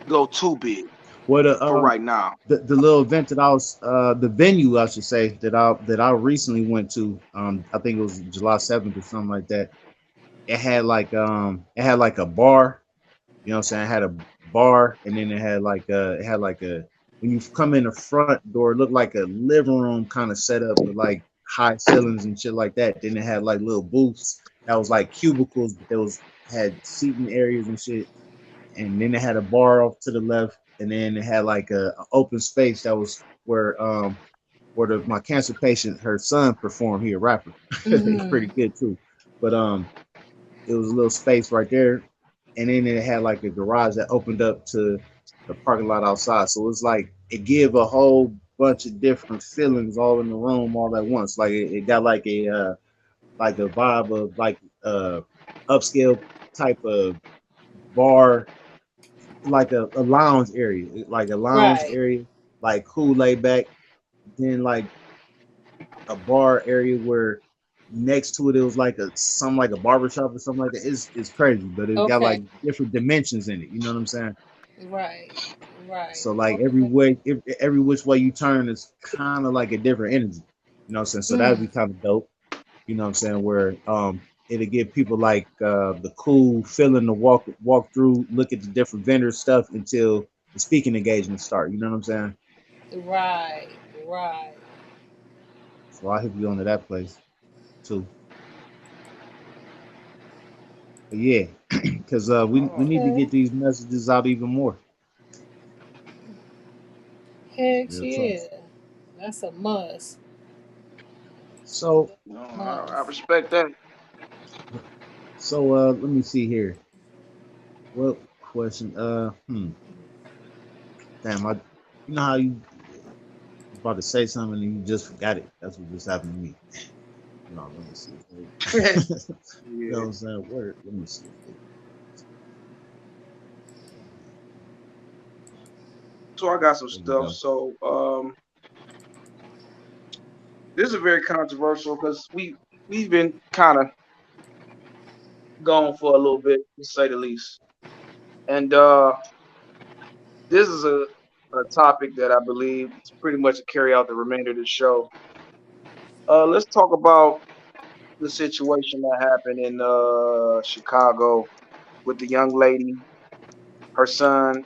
go too big what for right now. the little event that I was the venue I should say that I recently went to, I think it was July 7th or something like that. It had like a bar, you know what I'm saying? It had a bar, and then it had like a when you come in the front door, it looked like a living room kind of setup with like high ceilings and shit like that. Then it had like little booths that was like cubicles, but there was had seating areas and shit. And then it had a bar off to the left, and then it had like a open space that was where my cancer patient, her son performed. He a rapper. He's Mm-hmm. pretty good too. But it was a little space right there, and then it had like a garage that opened up to the parking lot outside. So it's like it gave a whole bunch of different feelings all in the room all at once. Like it got like a vibe of like uh upscale type of bar, like a lounge area, like a lounge Right. area, like cool laid back. Then like a bar area where next to it was like a some like a barber shop or something like that. It's crazy, but it got Okay. like different dimensions in it. You know what I'm saying? Right. Right. So like Okay. every which way you turn is kind of like a different energy. You know what I'm saying? So that'd Mm. be kind of dope. You know what I'm saying? Where it'll give people like the cool feeling to walk through, look at the different vendor stuff until the speaking engagements start. You know what I'm saying? Right. Right. So I'll hit you onto that place too. But yeah, because we Oh, need to Okay. get these messages out even more. Heck Real talk. yeah. That's a must. So no, I Must. respect that. let me see here. What question? Damn, you know how you about to say something and you just forgot it. That's what just happened to me. No, let me see. You know what Yeah. I'm saying? Where? Let me see. So I got some There we stuff. go. So this is very controversial because we've been kind of gone for a little bit, to say the least. And this is a topic that I believe is pretty much to carry out the remainder of the show. Let's talk about the situation that happened in Chicago with the young lady, her son,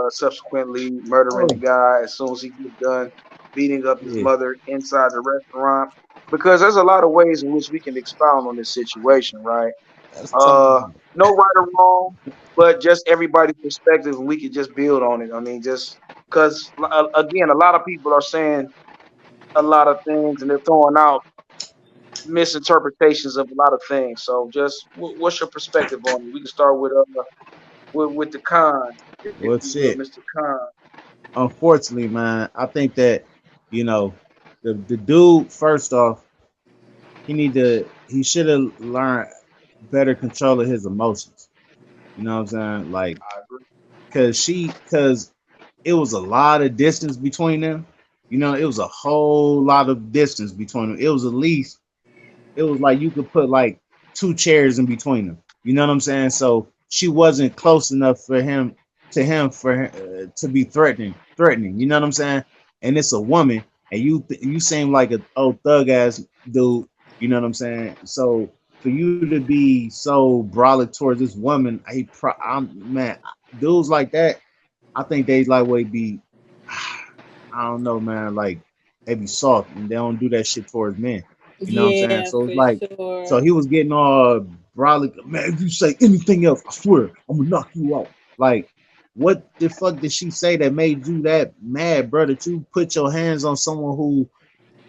subsequently murdering the Oh, guy as soon as he get done beating up his yeah. mother inside the restaurant. Because there's a lot of ways in which we can expound on this situation, right? Let's talk Uh, about it. no right or wrong, but just everybody's perspective, and we can just build on it. I mean, just because again, a lot of people are saying a lot of things, and they're throwing out misinterpretations of a lot of things. So, just what's your perspective on it? We can start with the con, if Well, you will, shit. Mr. Khan. Unfortunately, man, I think that you know the dude. First off, he should have learned better control of his emotions. You know what I'm saying? Like, I agree. cause it was a lot of distance between them. You know, it was a whole lot of distance between them. It was at least, it was like you could put like two chairs in between them. You know what I'm saying? So she wasn't close enough for him to be threatening. You know what I'm saying? And it's a woman, and you seem like a old thug ass dude. You know what I'm saying? So for you to be so brolic towards this woman, I'm man, dudes like that, I think they like way be, I don't know, man, like they be soft and they don't do that shit towards men. You know what I'm saying? Yeah, So it's for like, so sure. he was getting all brolic, man. If you say anything else, I swear I'm gonna knock you out. Like, what the fuck did she say that made you that mad, bro? That you put your hands on someone who,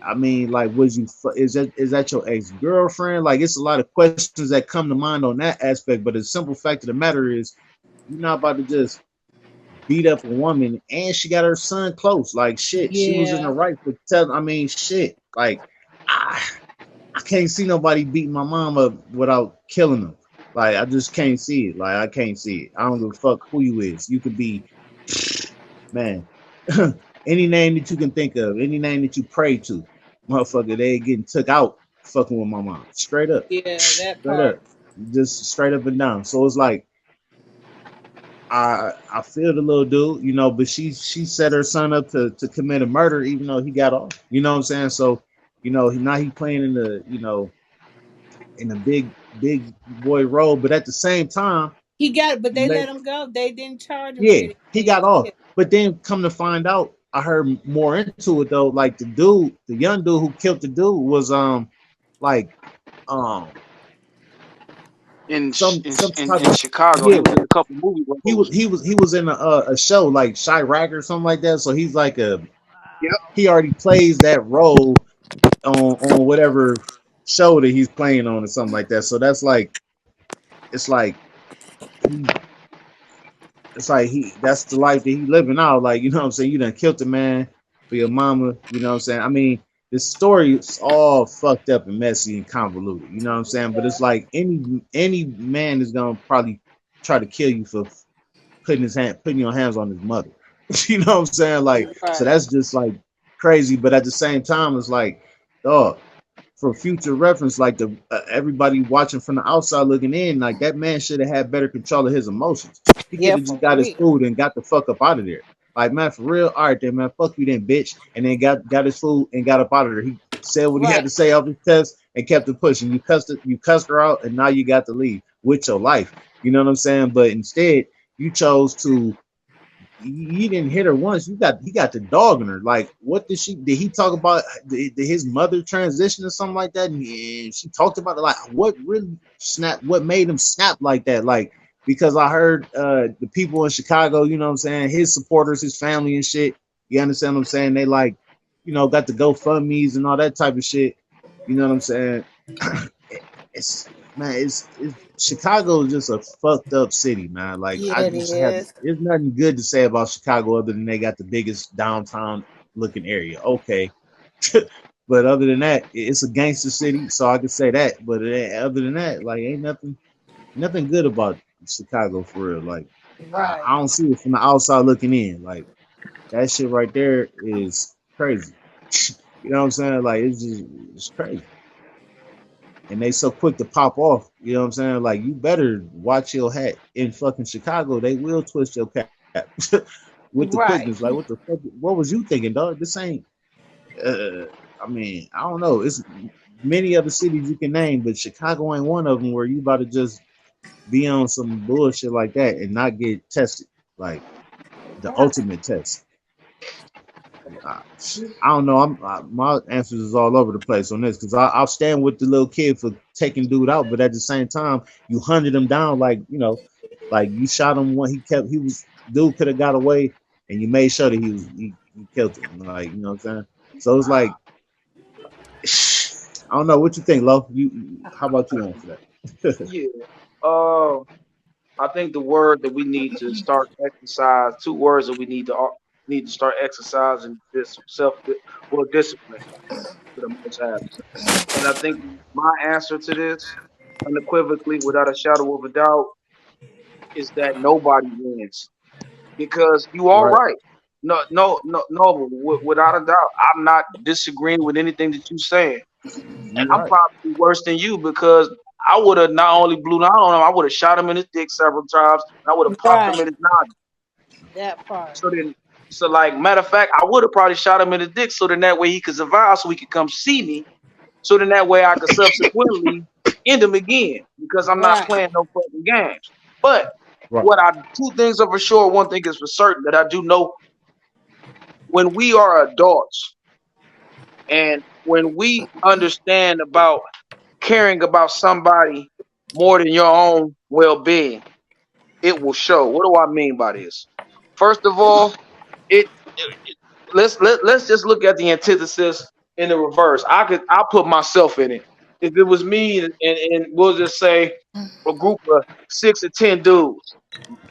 I mean, like, was you? Is that your ex girlfriend? Like, it's a lot of questions that come to mind on that aspect. But the simple fact of the matter is, you're not about to just beat up a woman, and she got her son close. Like, shit, she was in the Yeah. right for telling. I mean, shit, like, I, I can't see nobody beating my mom up without killing them. Like, I just can't see it. Like, I can't see it. I don't give a fuck who you is. You could be, man, any name that you can think of, any name that you pray to. motherfucker, they getting took out fucking with my mom. Straight up. Yeah, that Straight up. part. Just straight up and down. So it's like I feel the little dude, you know, but she set her son up to commit a murder even though he got off. You know what I'm saying? So, you know, now he playing in the, you know, in a big boy role, but at the same time, He got it, but they let let him go. They didn't charge him or yeah, he anything. got off. Yeah. But then come to find out, I heard more into it though. Like the dude, the young dude who killed the dude was like um in some type in of Chicago. He yeah. was in a couple movie roles. He was in a show like Chirac or something like that. So he's like a Yep. he already plays that role on whatever show that he's playing on or something like that. So that's like it's like he it's like he that's the life that he living out. Like, you know what I'm saying? You done killed the man for your mama, you know what I'm saying? I mean, the story is all fucked up and messy and convoluted, you know what I'm saying? But it's like any man is gonna probably try to kill you for putting your hands on his mother. You know what I'm saying? Like, so Right. that's just like crazy. But at the same time, it's like, dog, for future reference, like the everybody watching from the outside looking in, like that man should have had better control of his emotions. He could Yeah, have just for got his real. food and got the fuck up out of there. Like, man, for real, all right then, man, fuck you then, bitch. And then got his food and got up out of there. He said what he had Right. to say off his chest and kept it pushing. You cussed her out, and now you got to leave with your life. You know what I'm saying? But instead, you chose to you didn't hit her once. He got the dog in her. Like, what did he talk about? Did his mother transition or something like that? And she talked about it. Like, what really snapped? What made him snap like that? Like, because I heard the people in Chicago, you know what I'm saying, his supporters, his family and shit. You understand what I'm saying? They like, you know, got the GoFundMe's and all that type of shit. You know what I'm saying? it's man, it's Chicago is just a fucked up city, man. Like I Yeah, it just have is. there's nothing good to say about Chicago other than they got the biggest downtown looking area. Okay. But other than that, it's a gangster city, so I can say that. But other than that, like ain't nothing good about Chicago for real. Like Right. I don't see it from the outside looking in. Like that shit right there is crazy. You know what I'm saying? Like it's crazy. And they so quick to pop off. You know what I'm saying? Like you better watch your hat in fucking Chicago. They will twist your cap with the quickness. Right. Like what the fuck? What was you thinking, dog? This ain't. Uh, I mean, I don't know. It's many other cities you can name, but Chicago ain't one of them where you about to just be on some bullshit like that and not get tested. Like the Right. ultimate test. I, I don't know. My answers is all over the place on this because I'll stand with the little kid for taking dude out, but at the same time, you hunted him down like you know, like you shot him when he was dude could have got away, and you made sure that he killed him. Like you know what I'm saying. So it's like I don't know what you think, Lo. How about you answer that? Yeah. Uh, I think the word that we need to start exercise, two words that we need to start exercising this discipline for the most high. And I think my answer to this, unequivocally, without a shadow of a doubt, is that nobody wins because you are Right. right. No. Without a doubt, I'm not disagreeing with anything that you're saying, and You I'm right. probably worse than you because I would have not only blew down on him, I would have shot him in his dick several times, and I would have popped him Right. in his noggin. That part. So then, so like matter of fact, I would have probably shot him in the dick so then that way he could survive, so he could come see me, so then that way I could subsequently end him again because I'm not Right. playing no fucking games. But Right. what I two things are for sure, one thing is for certain that I do know when we are adults and when we understand about caring about somebody more than your own well-being, it will show. What do I mean by this? First of all, it let's just look at the antithesis in the reverse. I'll put myself in it. If it was me and we'll just say a group of 6 or 10 dudes,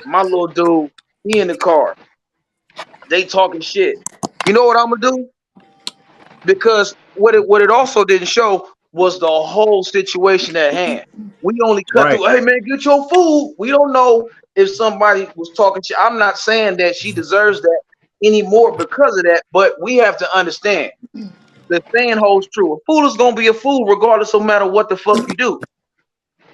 my little dude, he in the car, they talking shit. You know what I'm gonna do? Because what it also didn't show was the whole situation at hand. We only cut Right. through, hey man, get your food. We don't know if somebody was talking shit. I'm not saying that she deserves that anymore because of that, but we have to understand. the saying holds true. A fool is gonna be a fool regardless, no matter what the fuck you do.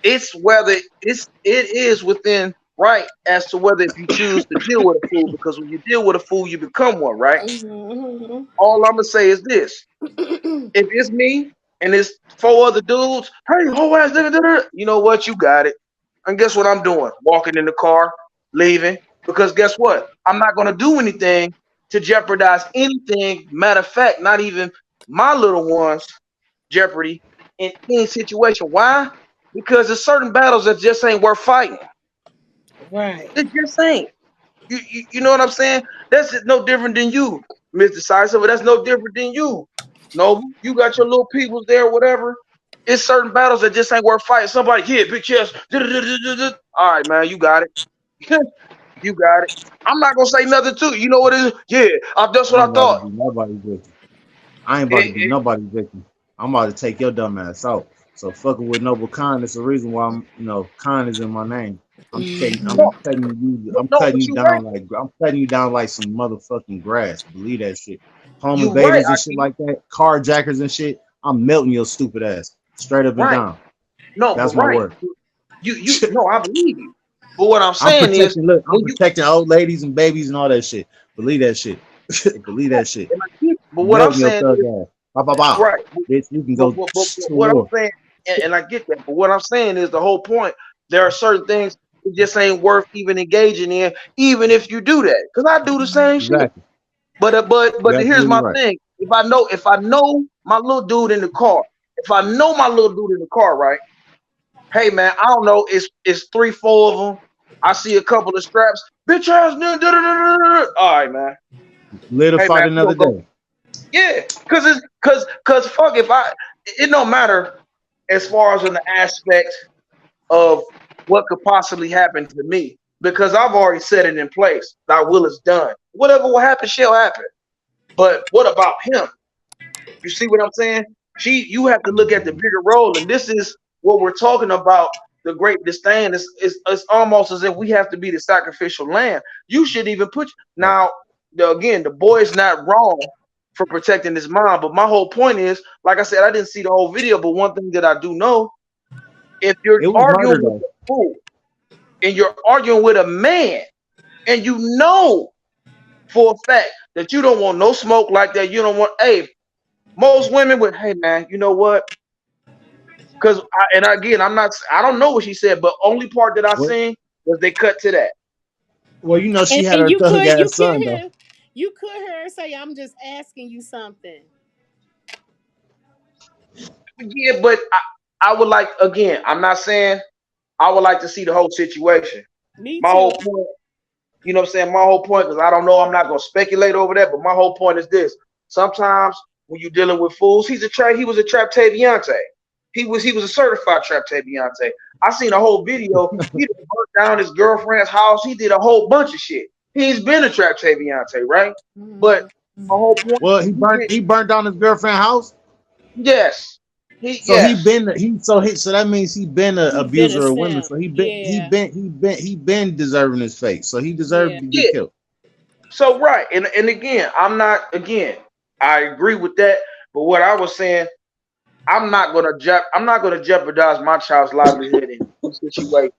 It's whether it is within right as to whether if you choose to deal with a fool, because when you deal with a fool, you become one, right? Mhm. All I'm gonna say is this: if it's me and it's four other dudes, hey, whole ass nigga, you know what? You got it. And guess what I'm doing? Walking in the car, leaving. Because guess what? I'm not gonna do anything to jeopardize anything. Matter of fact, not even my little ones jeopardy in any situation. Why? Because there's certain battles that just ain't worth fighting. Right. It just ain't. You know what I'm saying? That's no different than you, Miss Decisive. That's no different than you. No, you got your little peoples there, whatever. It's certain battles that just ain't worth fighting. Somebody, yeah, big chest. All right, man, you got it. You got it. I'm not gonna say nothing to you. You know what it is? Yeah, that's I what ain't I about to thought. be nobody's victim. I ain't about to It, be it, nobody's victim. I'm about to take your dumb ass out. So fucking with noble kind is the reason why I'm, kind is in my name. I'm no, Mhm. cutting you, I'm no, cutting but you you right. down like I'm cutting you down like some motherfucking grass. Believe that shit. Home You right. invaders and shit like that, carjackers and shit. I'm melting your stupid ass straight up and Right. down. No, but That's my right. word. You no, I believe you. But what I'm I'm saying is protecting. Look, I'm when you protecting old ladies and babies and all that shit. Believe that shit. Believe that shit. and I get, but what I'm Melting your saying thug is ass. Bow, bow, bow. right. Bitch, you can go to But what I'm war. saying, and I get that. But what I'm saying is the whole point. There are certain things it just ain't worth even engaging in, even if you do that. Because I do the same shit. Exactly. But You're here's absolutely my right. thing. If I know my little dude in the car, if I know my little dude in the car, right? Hey man, I don't know. It's three, four of them. I see a couple of straps. Bitch ass. All right, man. Live to Hey fight man, we another gonna go. day. Yeah, cause fuck if I it don't matter as far as in the aspect of what could possibly happen to me because I've already set it in place. Thy will is done. Whatever will happen shall happen. But what about him? You see what I'm saying? You have to look at the bigger role, and this is what we're talking about. The great disdain is almost as if we have to be the sacrificial lamb. You should even put Right. now. Again, the boy is not wrong for protecting his mom, but my whole point is, like I said, I didn't see the whole video, but one thing that I do know, if you're It was arguing murder with though. a fool and you're arguing with a man, and you know for a fact that you don't want no smoke like that, you don't want. Hey, most women would, hey man, you know what? Because and again, I don't know what she said, but only part that I What? seen was they cut to that. Well, she had And her you thug could ass son though. hear her say, "I'm just asking you something." Yeah, but I would like again. I'm not saying I would like to see the whole situation. Me My too. whole point, you know what I'm saying? My whole point, because I don't know, I'm not gonna speculate over that, but my whole point is this. Sometimes when you're dealing with fools, he was a trap Taviante. He was a certified trap Taviante. I seen a whole video. He done burnt down his girlfriend's house. He did a whole bunch of shit. He's been a trap Taviante, right? But Mhm. my whole point, Well, he he burnt did he burnt down his girlfriend's house. yes. He So he yes. been he so that means he been an He been a abuser of women. simp. So Yeah. he been deserving his fate. So he deserved Yeah. to get Yeah. killed. So right. And again, I agree with that. But what I was saying, I'm not gonna jeopardize my child's livelihood in this situation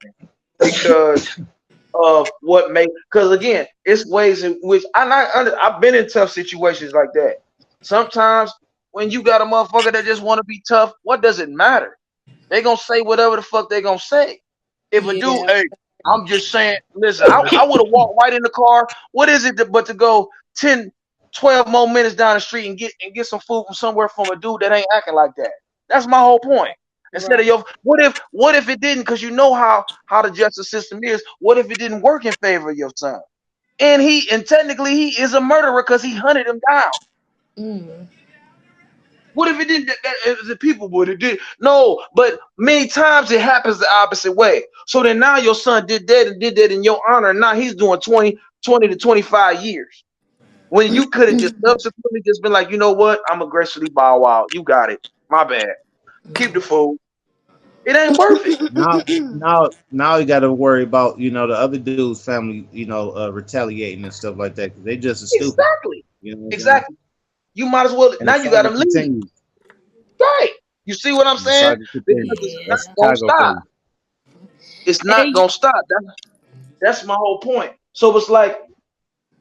because of what make because again, it's ways in which I've been in tough situations like that. Sometimes when you got a motherfucker that just want to be tough, what does it matter? They gonna say whatever the fuck they gonna say. If a dude, Yeah. hey, I'm just saying, listen, I would have walked right in the car. What is it but to go 10, 12 more minutes down the street and get some food from somewhere from a dude that ain't acting like that? That's my whole point. Instead Right. of your what if it didn't? Because you know how the justice system is. What if it didn't work in favor of your son? And technically he is a murderer because he hunted him down. Mm. What if it didn't? The people would it did no, but many times it happens the opposite way. So then now your son did that and did that in your honor, and now he's doing 20 to 25 years. When you could have just subsequently just been like, you know what? I'm aggressively bow wow. You got it. My bad. Keep the food. It ain't worth it. Now you got to worry about the other dude's family, retaliating and stuff like that because they just as stupid. Exactly. You know what I'm saying? Exactly. You might as well And the now you got saga them leave. continues. Right. You see what I'm The saying? saga Because continues. it's Yeah. not That's gonna Chicago for stop. you. It's not Hey, gonna stop. That's my whole point. So it's like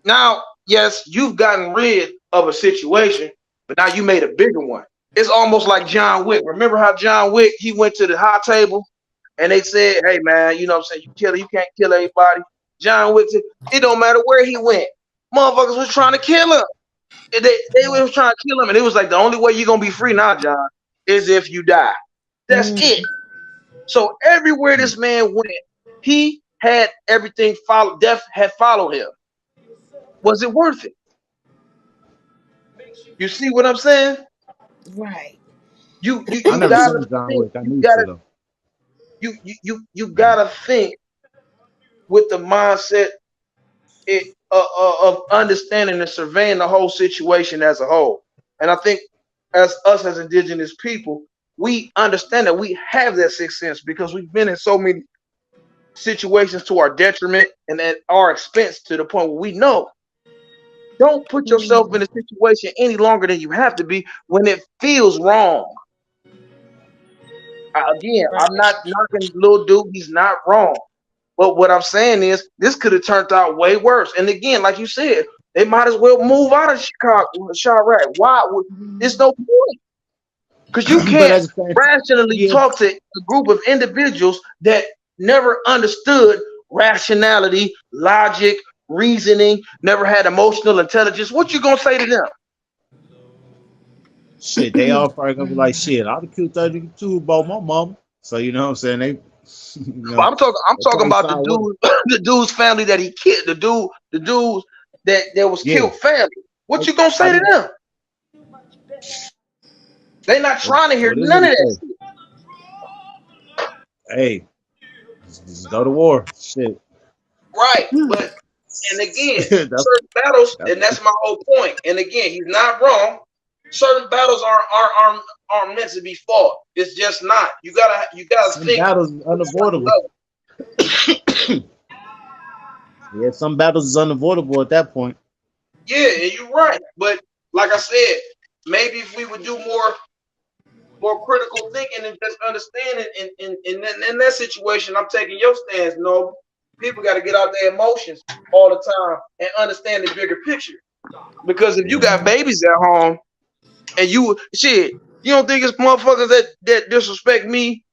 now, yes, you've gotten rid of a situation, but now you made a bigger one. It's almost like John Wick. Remember how John Wick he went to the high table and they said, "Hey man, you know what I'm saying? You can't kill everybody." John Wick said, "It don't matter where he went. Motherfuckers was trying to kill him. They was trying to kill him, and it was like the only way you're gonna be free now, John, is if you die. That's it." mm, So everywhere this man went, he had everything follow. Death had followed him. Was it worth it? You see what I'm saying? right. I You never gotta seen John think. Wick. I need to though. You gotta think with the mindset of understanding and surveying the whole situation as a whole. And I think as us as indigenous people, we understand that we have that sixth sense because we've been in so many situations to our detriment and at our expense to the point where we know don't put yourself in Mm, a situation any longer than you have to be when it feels wrong. Again, I'm right. not knocking little dude, he's not wrong. But what I'm saying is this could have turned out way worse. And again, like you said, they might as well move out of Chicago, Chirac. Why would there's no point? Because you But can't at the same time, rationally yeah. talk to a group of individuals that never understood rationality, logic, reasoning, never had emotional intelligence. What you gonna say to them? Shit, they all probably gonna be like, shit, I'd have killed 32 about my mom. So you know what I'm saying? They you But know, I'm they talking probably about the side with it. dude, the dude's family that he killed, the dudes that was Yeah. killed family. What you gonna I say to didn't them? They not trying to hear what is none it of that say? shit. Hey, just go to war. Shit. Right. But and again, that's certain battles, that's and that's my whole point. And again, he's not wrong. Certain battles are meant to be fought. It's just not. You gotta some think battles is on a certain unavoidable. level. Yeah, some battles is unavoidable at that point. Yeah, and you're right. But like I said, maybe if we would do more critical thinking and just understanding in that situation, I'm taking your stance. No, people got to get out their emotions all the time and understand the bigger picture. Because if you Yeah. got babies at home and you don't think it's motherfuckers that disrespect me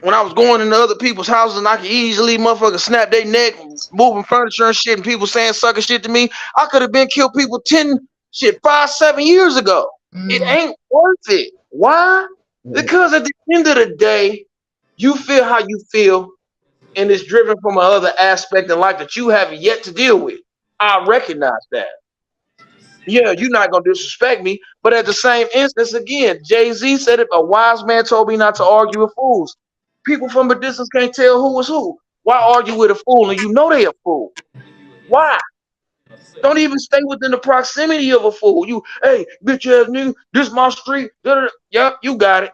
when I was going into other people's houses and I could easily motherfuckers snap their neck, moving furniture and shit, and people saying sucker shit to me. I could have been killed people 5, 7 years ago. It Mm, ain't worth it. Why? Because at the end of the day, you feel how you feel, and it's driven from another aspect in life that you haven't yet to deal with. I recognize that. Yeah, you're not gonna disrespect me, but at the same instance, again, Jay-Z said it. A wise man told me not to argue with fools. People from a distance can't tell who is who. Why argue with a fool and you know they a fool? Why? Don't even stay within the proximity of a fool. You, hey, bitch ass nigga, this my street. Da-da-da. Yep, you got it.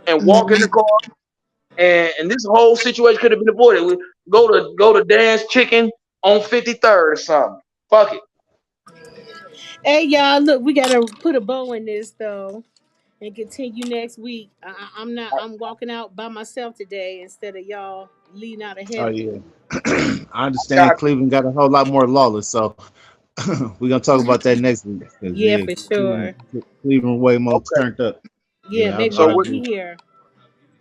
And walk in the mm. car, and this whole situation could have been avoided. We go to Dan's Chicken on 53rd or something. Fuck it. Hey, y'all, look, we got to put a bow in this, though, and continue next week. I'm not, I'm walking out by myself today instead of y'all leading out ahead Oh of me. yeah. I understand Got Cleveland got a whole lot more lawless, so we're gonna talk about that next week because Yeah, yeah, for Cleveland, sure. Clevening way more okay. turned up. Yeah, Yeah, maybe So I we'll what? agree. be here.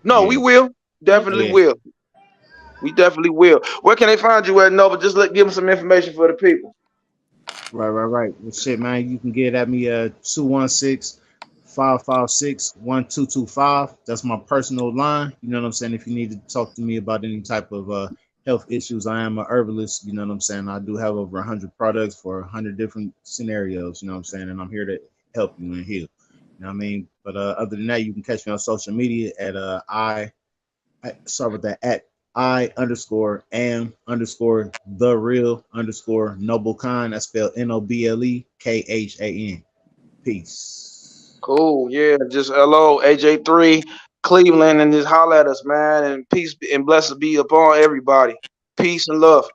No, we Yeah, will. Definitely Okay. yeah, will. We definitely will. Where can they find you at, Nova? Just give them some information for the people. right. Well, shit, man, you can get at me 216-556-1225. That's my personal line. You know what I'm saying? If you need to talk to me about any type of health issues, I am a herbalist. You know what I'm saying? I do have over 100 products for 100 different scenarios. You know what I'm saying? And I'm here to help you and heal. You know what I mean? But other than that, you can catch me on social media at I start with that at I underscore am underscore the real underscore noble Khan. That's spelled NOBLEKHAN. Peace. Cool. Yeah. Just hello, AJ3, Cleveland, and just holler at us, man. And peace and blessings be upon everybody. Peace and love.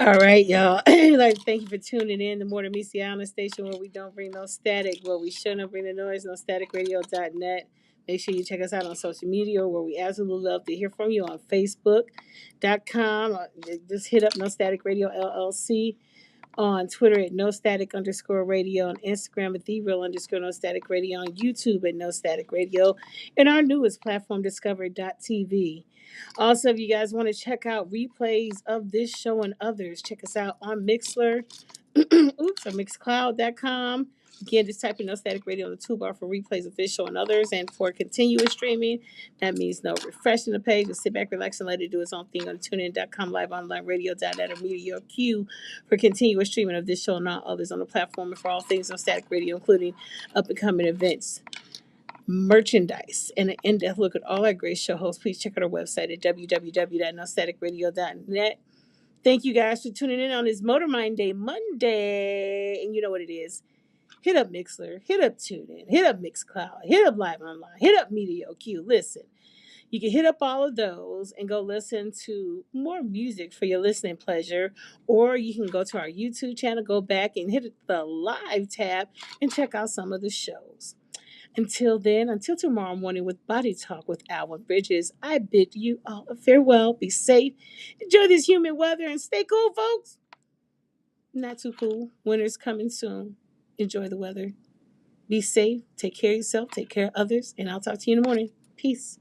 All right, y'all. Like, thank you for tuning in to More Than Meets the Island Station, where we don't bring no static, where we shouldn't bring the noise, no staticradio.net. Make sure you check us out on social media, where we absolutely love to hear from you on Facebook.com. Just hit up No Static Radio LLC, on Twitter at no static underscore radio, on Instagram at the real underscore no static radio, on YouTube at no static radio, and our newest platform, discover.tv. Also, if you guys want to check out replays of this show and others, check us out on Mixler, oops, or mixcloud.com. Again, just type in No Static Radio on the toolbar for replays of this show and others. And for continuous streaming, that means no refreshing the page. Just sit back, relax, and let it do its own thing on tunein.com, live online radio.net, or Media Q for continuous streaming of this show and all others on the platform, and for all things on Static Radio, including up and coming events, merchandise, and an in-depth look at all our great show hosts. Please check out our website at www.nostaticradio.net. Thank you guys for tuning in on this Motor Mind Day Monday. And you know what it is. Hit up Mixler, hit up TuneIn, hit up Mixcloud, hit up Live Online, hit up Media Q. Listen, you can hit up all of those and go listen to more music for your listening pleasure. Or you can go to our YouTube channel, go back and hit the live tab and check out some of the shows. Until then, until tomorrow morning with Body Talk with Alwyn Bridges, I bid you all a farewell. Be safe, enjoy this humid weather, and stay cool, folks. Not too cool. Winter's coming soon. Enjoy the weather. Be safe. Take care of yourself. Take care of others. And I'll talk to you in the morning. Peace.